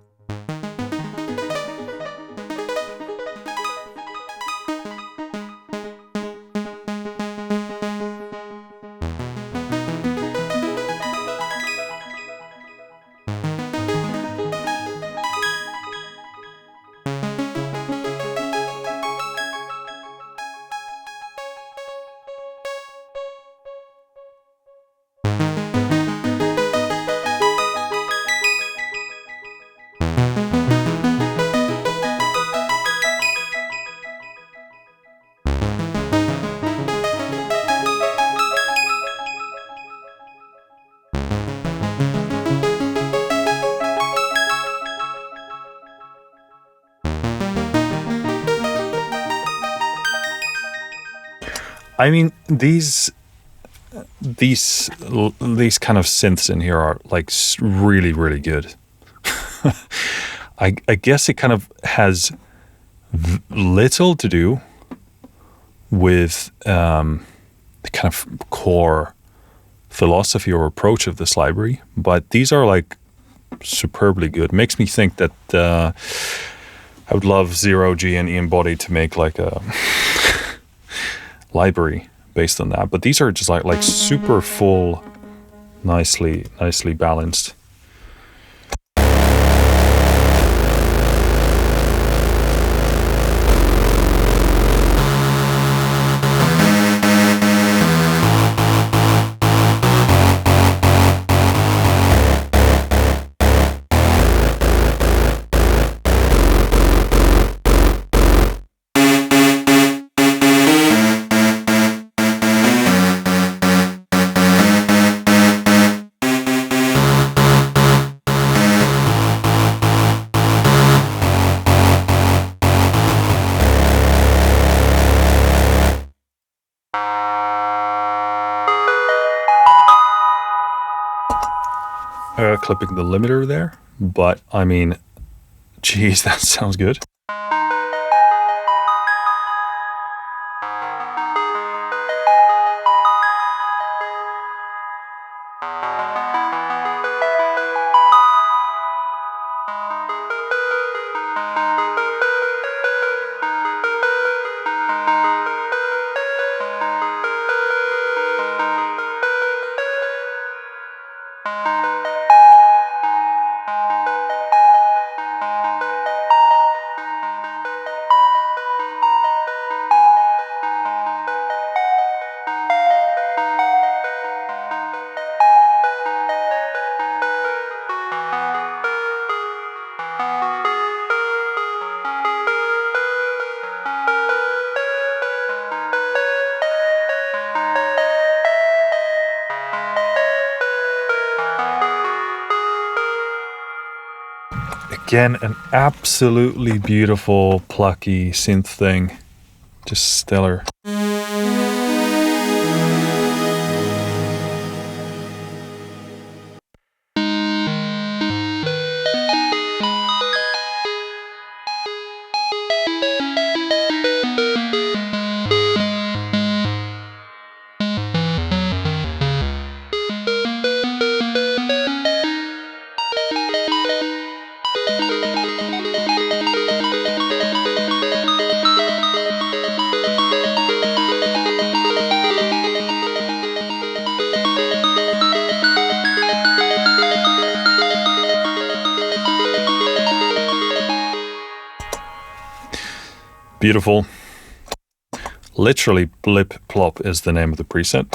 I mean, these kind of synths in here are like really, really good. I guess it kind of has little to do with the kind of core philosophy or approach of this library, but these are like superbly good. Makes me think that I would love Zero G and Ian Body to make like a library based on that. But these are just like super full, nicely balanced. Clipping the limiter there, but I mean, geez, that sounds good. Again, an absolutely beautiful, plucky synth thing. Just stellar. Beautiful. Literally, Blip Plop is the name of the preset.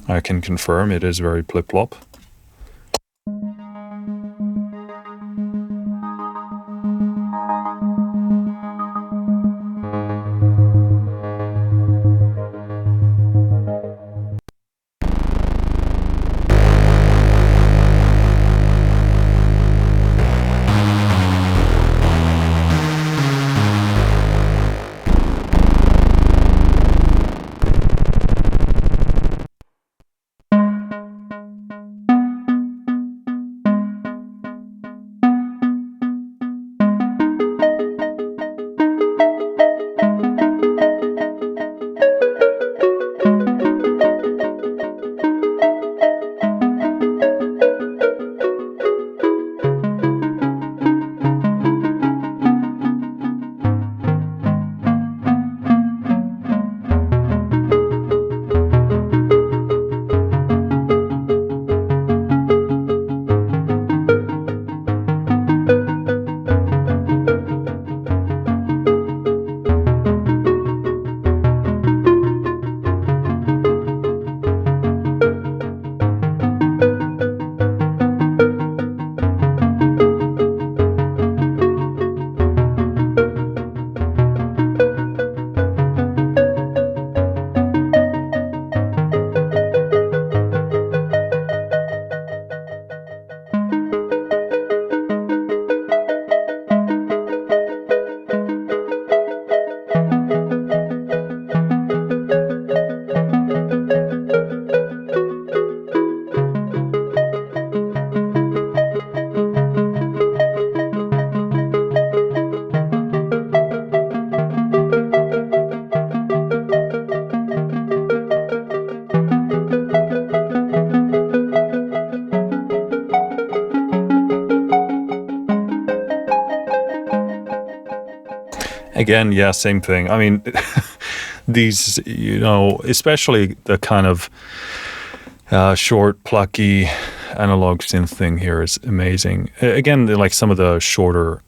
I can confirm it is very Blip Plop. again, yeah, same thing. I mean, these, you know, especially the kind of short, plucky analog synth thing here is amazing. Again, like some of the shorter,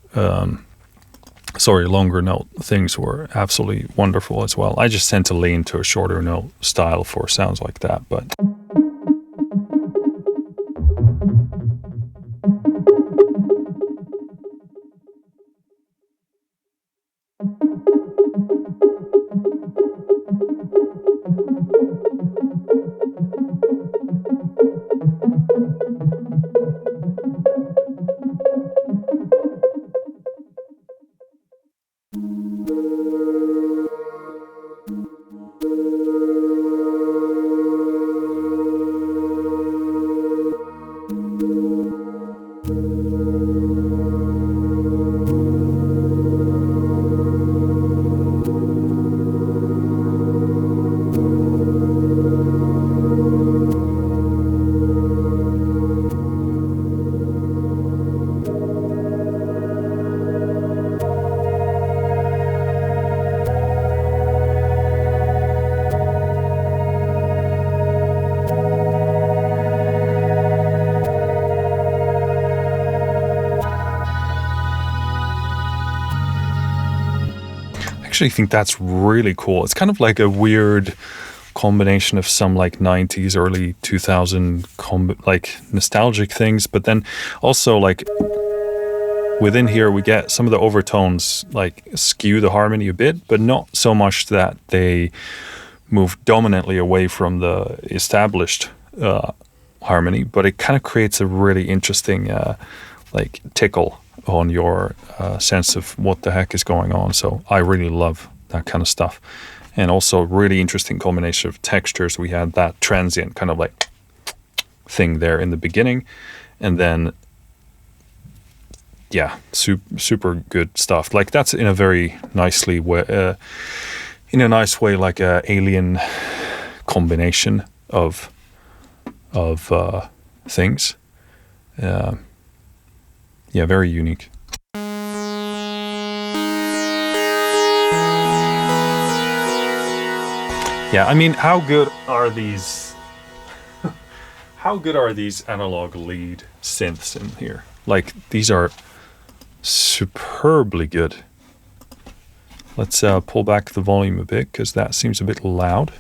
longer note things were absolutely wonderful as well. I just tend to lean to a shorter note style for sounds like that, but... I actually think that's really cool. It's kind of like a weird combination of some like 90s, early 2000 like nostalgic things, but then also like within here we get some of the overtones like skew the harmony a bit, but not so much that they move dominantly away from the established harmony, but it kind of creates a really interesting like tickle on your sense of what the heck is going on. So I really love that kind of stuff. And also really interesting combination of textures. We had that transient kind of like thing there in the beginning, and then yeah, super good stuff. Like that's in a very nicely way, in a nice way, like a alien combination of things. Yeah, very unique. Yeah, I mean, how good are these? How good are these analog lead synths in here? Like, these are superbly good. Let's pull back the volume a bit because that seems a bit loud.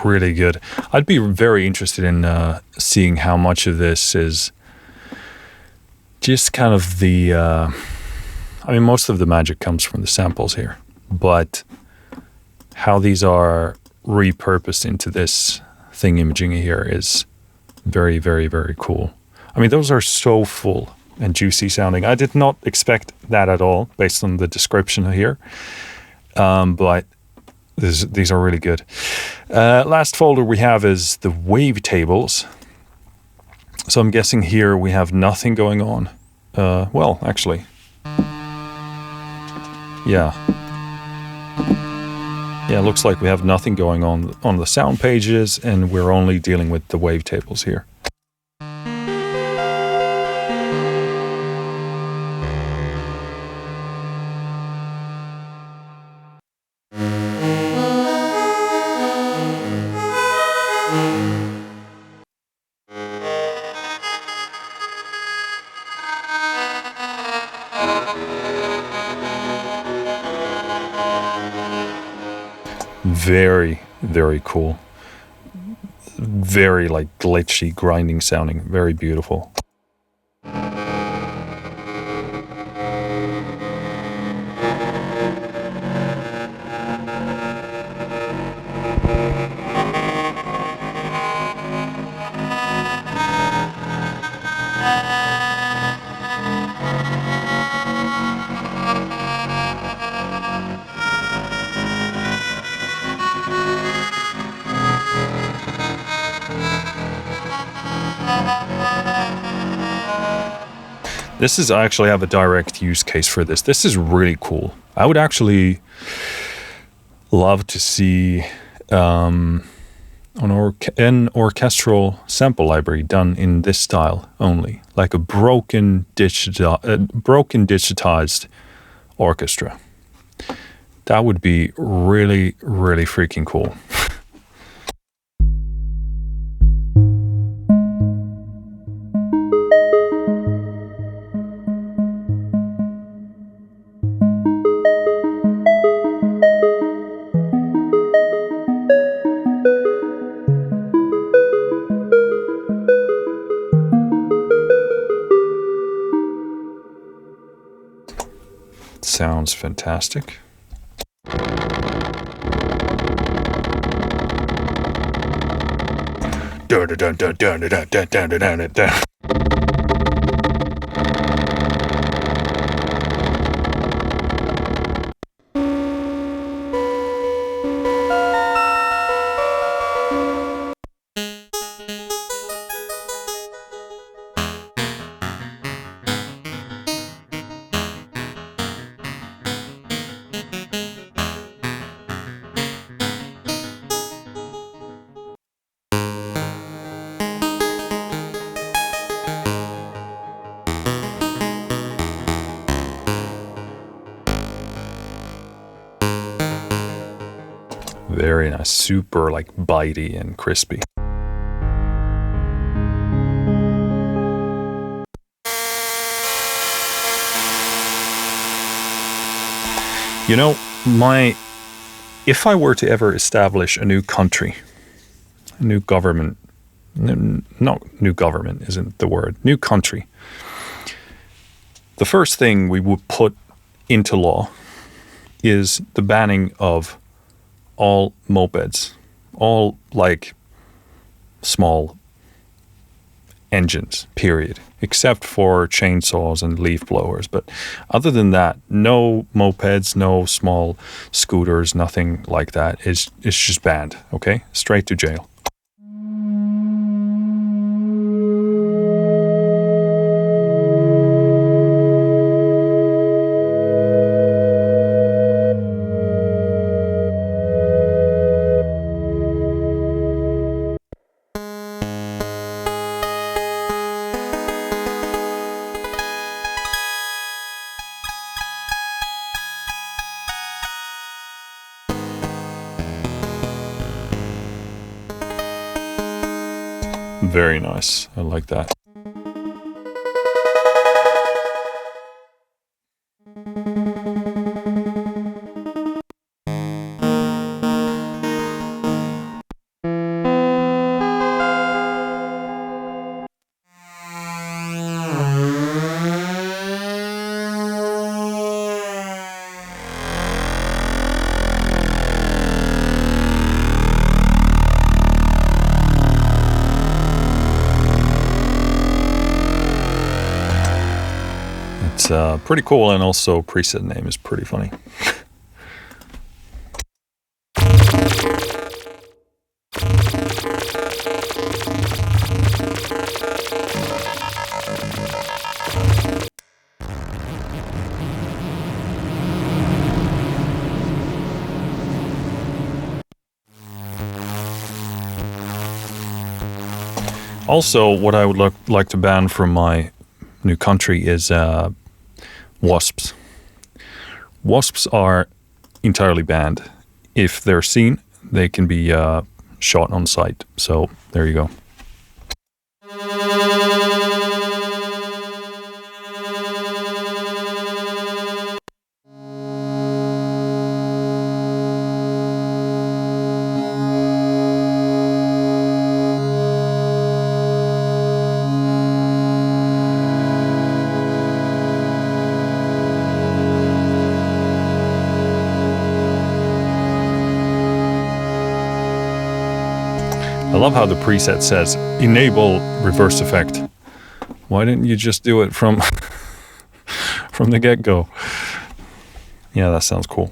Really good. I'd be very interested in seeing how much of this is just kind of the, I mean, most of the magic comes from the samples here, but how these are repurposed into this thing imaging here is very, very, very cool. I mean, those are so full and juicy sounding. I did not expect that at all based on the description here, but these are really good. Last folder we have is the Wavetables. So I'm guessing here we have nothing going on. Well, actually, yeah, it looks like we have nothing going on the sound pages, and we're only dealing with the wavetables here. Very, very cool. Very like glitchy, grinding sounding. Very beautiful. This is, I actually have a direct use case for this. This is really cool. I would actually love to see an orchestral sample library done in this style only, like a broken digitized orchestra. That would be really, really freaking cool. Sounds fantastic. Very nice, super like bitey and crispy. You know, if I were to ever establish a new country, a new government, no, new government isn't the word, new country, the first thing we would put into law is the banning of all mopeds, all like small engines, period, except for chainsaws and leaf blowers. But other than that, no mopeds, no small scooters, nothing like that. It's just banned, okay? Straight to jail. Very nice. I like that. It's pretty cool, and also preset name is pretty funny. Also, what I would like to ban from my new country is wasps. Wasps are entirely banned. If they're seen, they can be shot on sight. So there you go. I love how the preset says enable reverse effect. Why didn't you just do it from from the get-go? Yeah, that sounds cool.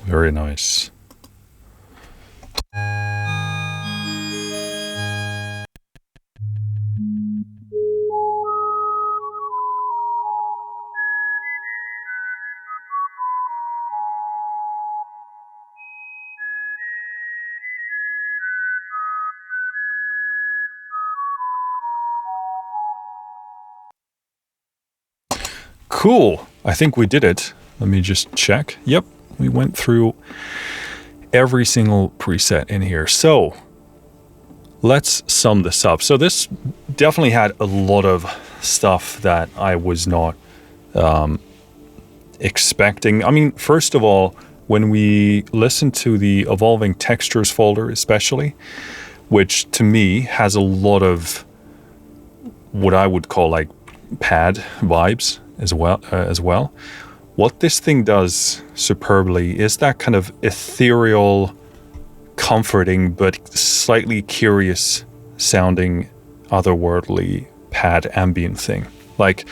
Very nice. Cool. I think we did it. Let me just check. Yep, we went through every single preset in here. So let's sum this up. So this definitely had a lot of stuff that I was not expecting. I mean, first of all, when we listen to the Evolving Textures folder especially, which to me has a lot of what I would call like pad vibes as well. What this thing does superbly is that kind of ethereal, comforting, but slightly curious sounding, otherworldly pad ambient thing. Like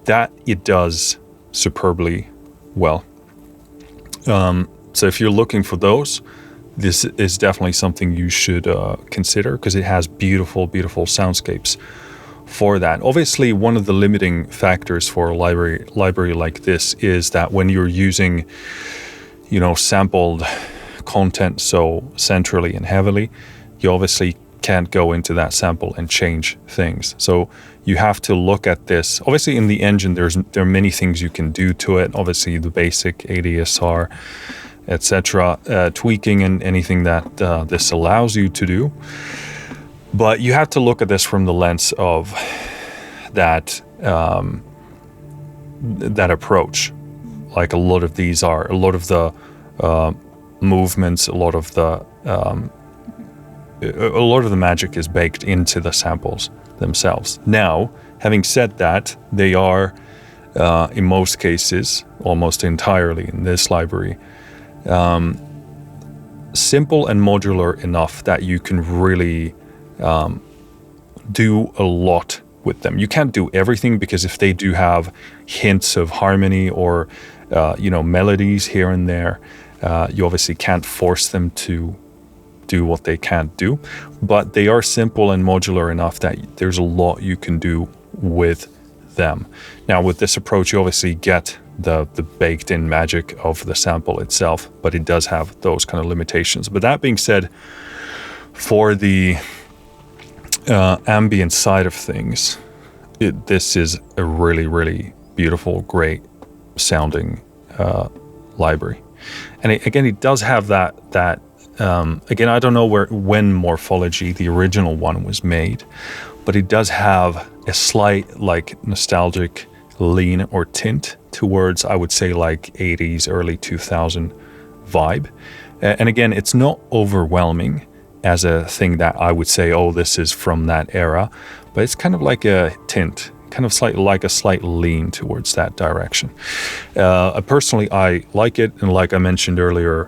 that it does superbly well. So if you're looking for those, this is definitely something you should consider, because it has beautiful, beautiful soundscapes for that. Obviously, one of the limiting factors for a library like this is that when you're using, sampled content so centrally and heavily, you obviously can't go into that sample and change things. So you have to look at this. Obviously, in the engine, there are many things you can do to it. Obviously, the basic ADSR, etc., tweaking and anything that this allows you to do. But you have to look at this from the lens of that that approach. Like a lot of the movements, a lot of the magic is baked into the samples themselves. Now, having said that, they are in most cases, almost entirely in this library, simple and modular enough that you can really do a lot with them. You can't do everything, because if they do have hints of harmony or melodies here and there, you obviously can't force them to do what they can't do. But they are simple and modular enough that there's a lot you can do with them. Now, with this approach, you obviously get the baked in magic of the sample itself, but it does have those kind of limitations. But that being said, for the ambient side of things, this is a really, really beautiful, great sounding library. And it does have that again, I don't know when Morphology, the original one, was made, but it does have a slight like nostalgic lean or tint towards, I would say, like 80s, early 2000 vibe. And again, it's not overwhelming as a thing that I would say, oh, this is from that era, but it's kind of like a tint, kind of like a slight lean towards that direction. Personally, I like it, and like I mentioned earlier,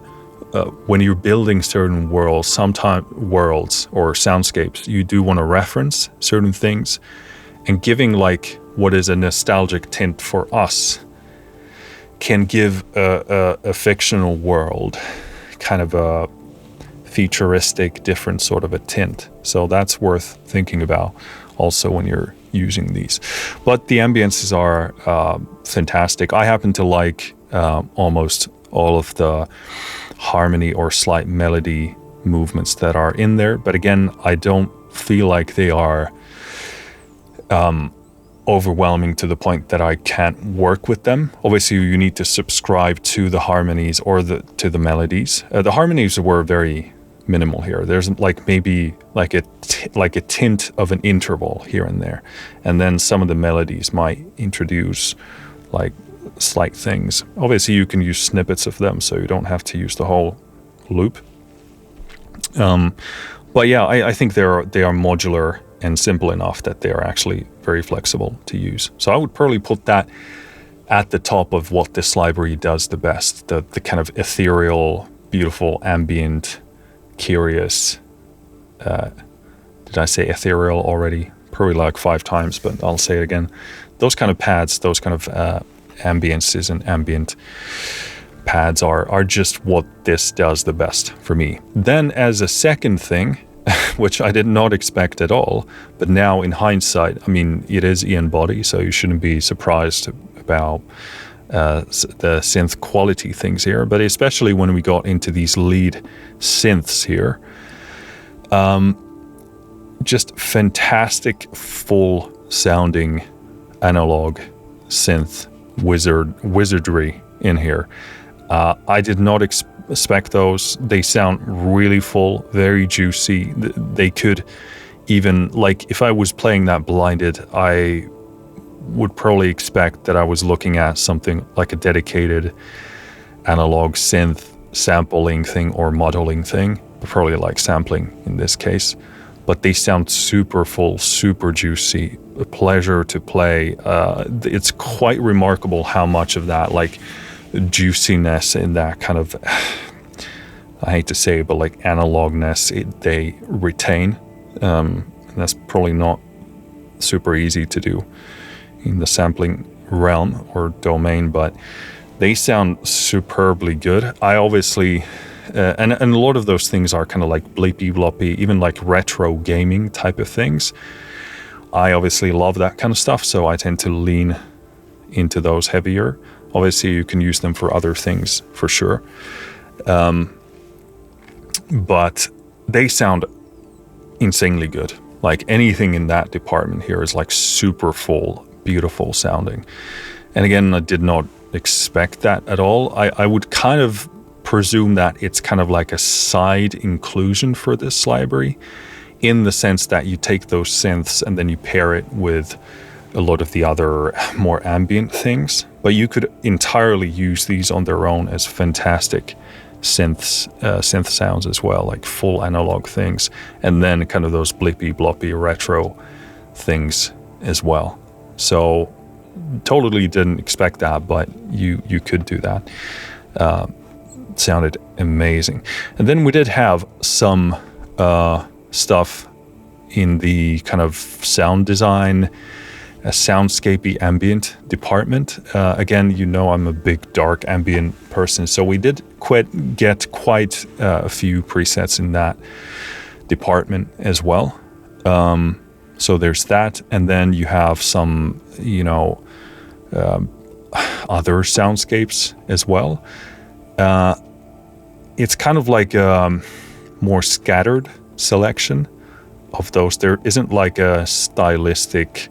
when you're building certain worlds, sometimes worlds or soundscapes, you do want to reference certain things, and giving like what is a nostalgic tint for us can give a fictional world kind of a futuristic, different sort of a tint. So that's worth thinking about also when you're using these. But the ambiences are fantastic. I happen to like almost all of the harmony or slight melody movements that are in there. But again, I don't feel like they are overwhelming to the point that I can't work with them. Obviously, you need to subscribe to the harmonies or to the melodies. The harmonies were very minimal here. There's like maybe like a tint of an interval here and there, and then some of the melodies might introduce like slight things. Obviously, you can use snippets of them, so you don't have to use the whole loop. But yeah, I think they are modular and simple enough that they are actually very flexible to use. So I would probably put that at the top of what this library does the best. The kind of ethereal, beautiful, ambient, curious. Did I say ethereal already? Probably like 5 times, but I'll say it again. Those kind of pads, those kind of ambiences and ambient pads are just what this does the best for me. Then as a second thing, which I did not expect at all, but now in hindsight, I mean, it is Ian Body, so you shouldn't be surprised about the synth quality things here, but especially when we got into these lead synths here, just fantastic full sounding analog synth wizardry in here. I did not expect those. They sound really full, very juicy. They could even, like, if I was playing that blinded, I would probably expect that I was looking at something like a dedicated analog synth sampling thing or modeling thing, probably like sampling in this case. But they sound super full, super juicy, a pleasure to play. It's quite remarkable how much of that like juiciness and that kind of, I hate to say it, but like analogness they retain. And that's probably not super easy to do in the sampling realm or domain, but they sound superbly good. I obviously, and a lot of those things are kind of like bleepy bloppy, even like retro gaming type of things. I obviously love that kind of stuff, so I tend to lean into those heavier. Obviously, you can use them for other things for sure. But they sound insanely good. Like anything in that department here is like super full, beautiful sounding. And again, I did not expect that at all. I would kind of presume that it's kind of like a side inclusion for this library, in the sense that you take those synths and then you pair it with a lot of the other more ambient things. But you could entirely use these on their own as fantastic synth sounds as well, like full analog things, and then kind of those blippy bloppy retro things as well. So totally didn't expect that, but you could do that. Sounded amazing. And then we did have some stuff in the kind of sound design, a soundscapey ambient department. Again, you know I'm a big dark ambient person, so we did get quite a few presets in that department as well. So there's that, and then you have some, other soundscapes as well. It's kind of like a more scattered selection of those. There isn't like a stylistic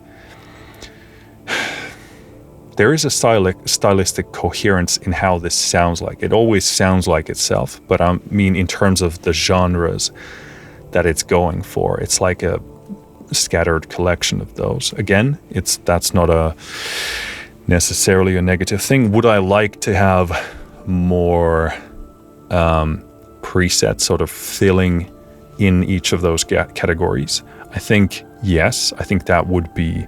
there is a stylistic coherence in how this sounds like. It always sounds like itself, but I mean in terms of the genres that it's going for. It's like a scattered collection of those. Again, that's not necessarily a negative thing. Would I like to have more presets sort of filling in each of those categories? I think yes. I think that would be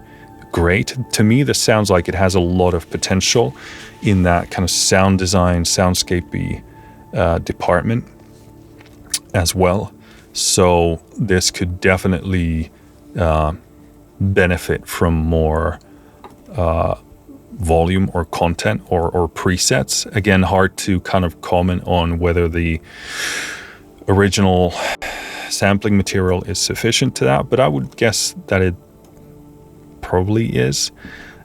great. To me, this sounds like it has a lot of potential in that kind of sound design, soundscapey department as well. So this could definitely benefit from more volume or content or presets. Again, hard to kind of comment on whether the original sampling material is sufficient to that, but I would guess that it probably is.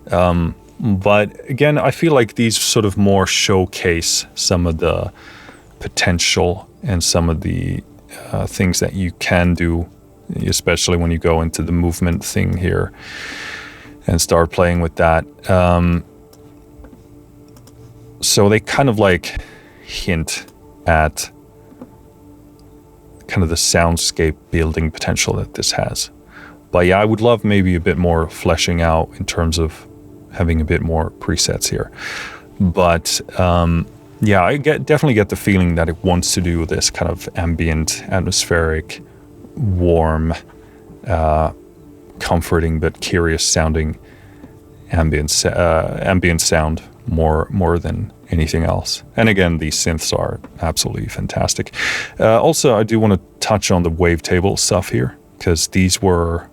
But again, I feel like these sort of more showcase some of the potential and some of the things that you can do, especially when you go into the movement thing here and start playing with that. So they kind of like hint at kind of the soundscape building potential that this has. But yeah, I would love maybe a bit more fleshing out in terms of having a bit more presets here. But yeah, I definitely get the feeling that it wants to do this kind of ambient, atmospheric, warm, comforting but curious sounding ambient sound more than anything else. And again, these synths are absolutely fantastic. Also, I do want to touch on the wavetable stuff here, because these were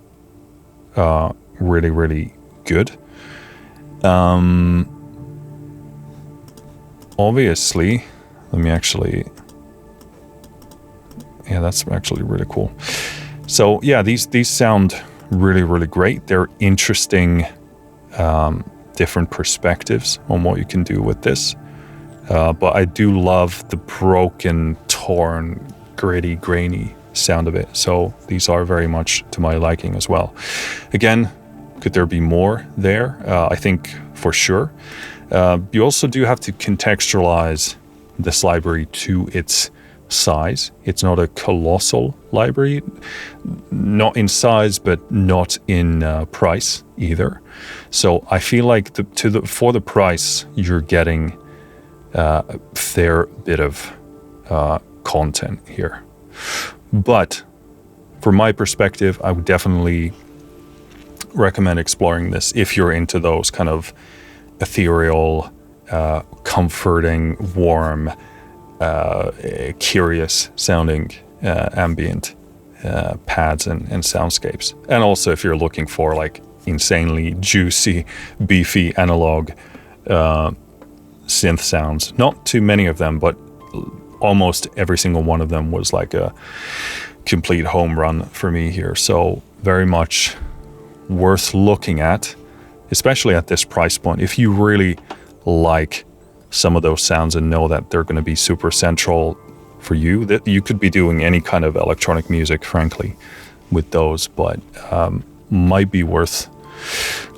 really, really good. Obviously, that's actually really cool. So yeah, these sound really, really great. They're interesting, different perspectives on what you can do with this. But I do love the broken, torn, gritty, grainy sound of it. So these are very much to my liking as well. Again, could there be more there? I think for sure. You also do have to contextualize this library to its size. It's not a colossal library, not in size, but not in price either. So I feel like for the price, you're getting a fair bit of content here. But from my perspective, I would definitely recommend exploring this if you're into those kind of ethereal, comforting, warm, curious sounding ambient pads and soundscapes. And also if you're looking for like insanely juicy, beefy analog synth sounds. Not too many of them, but almost every single one of them was like a complete home run for me here. So very much worth looking at, especially at this price point. If you really like some of those sounds and know that they're going to be super central for you, that you could be doing any kind of electronic music, frankly, with those, but might be worth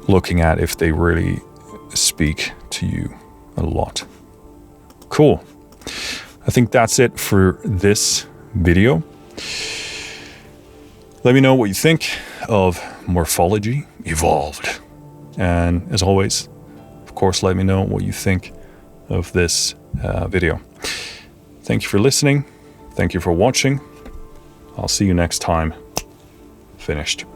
looking at if they really speak to you a lot. Cool. I think that's it for this video. Let me know what you think of Morphology Evolved. And as always, of course, let me know what you think of this video. Thank you for listening. Thank you for watching. I'll see you next time. Finished.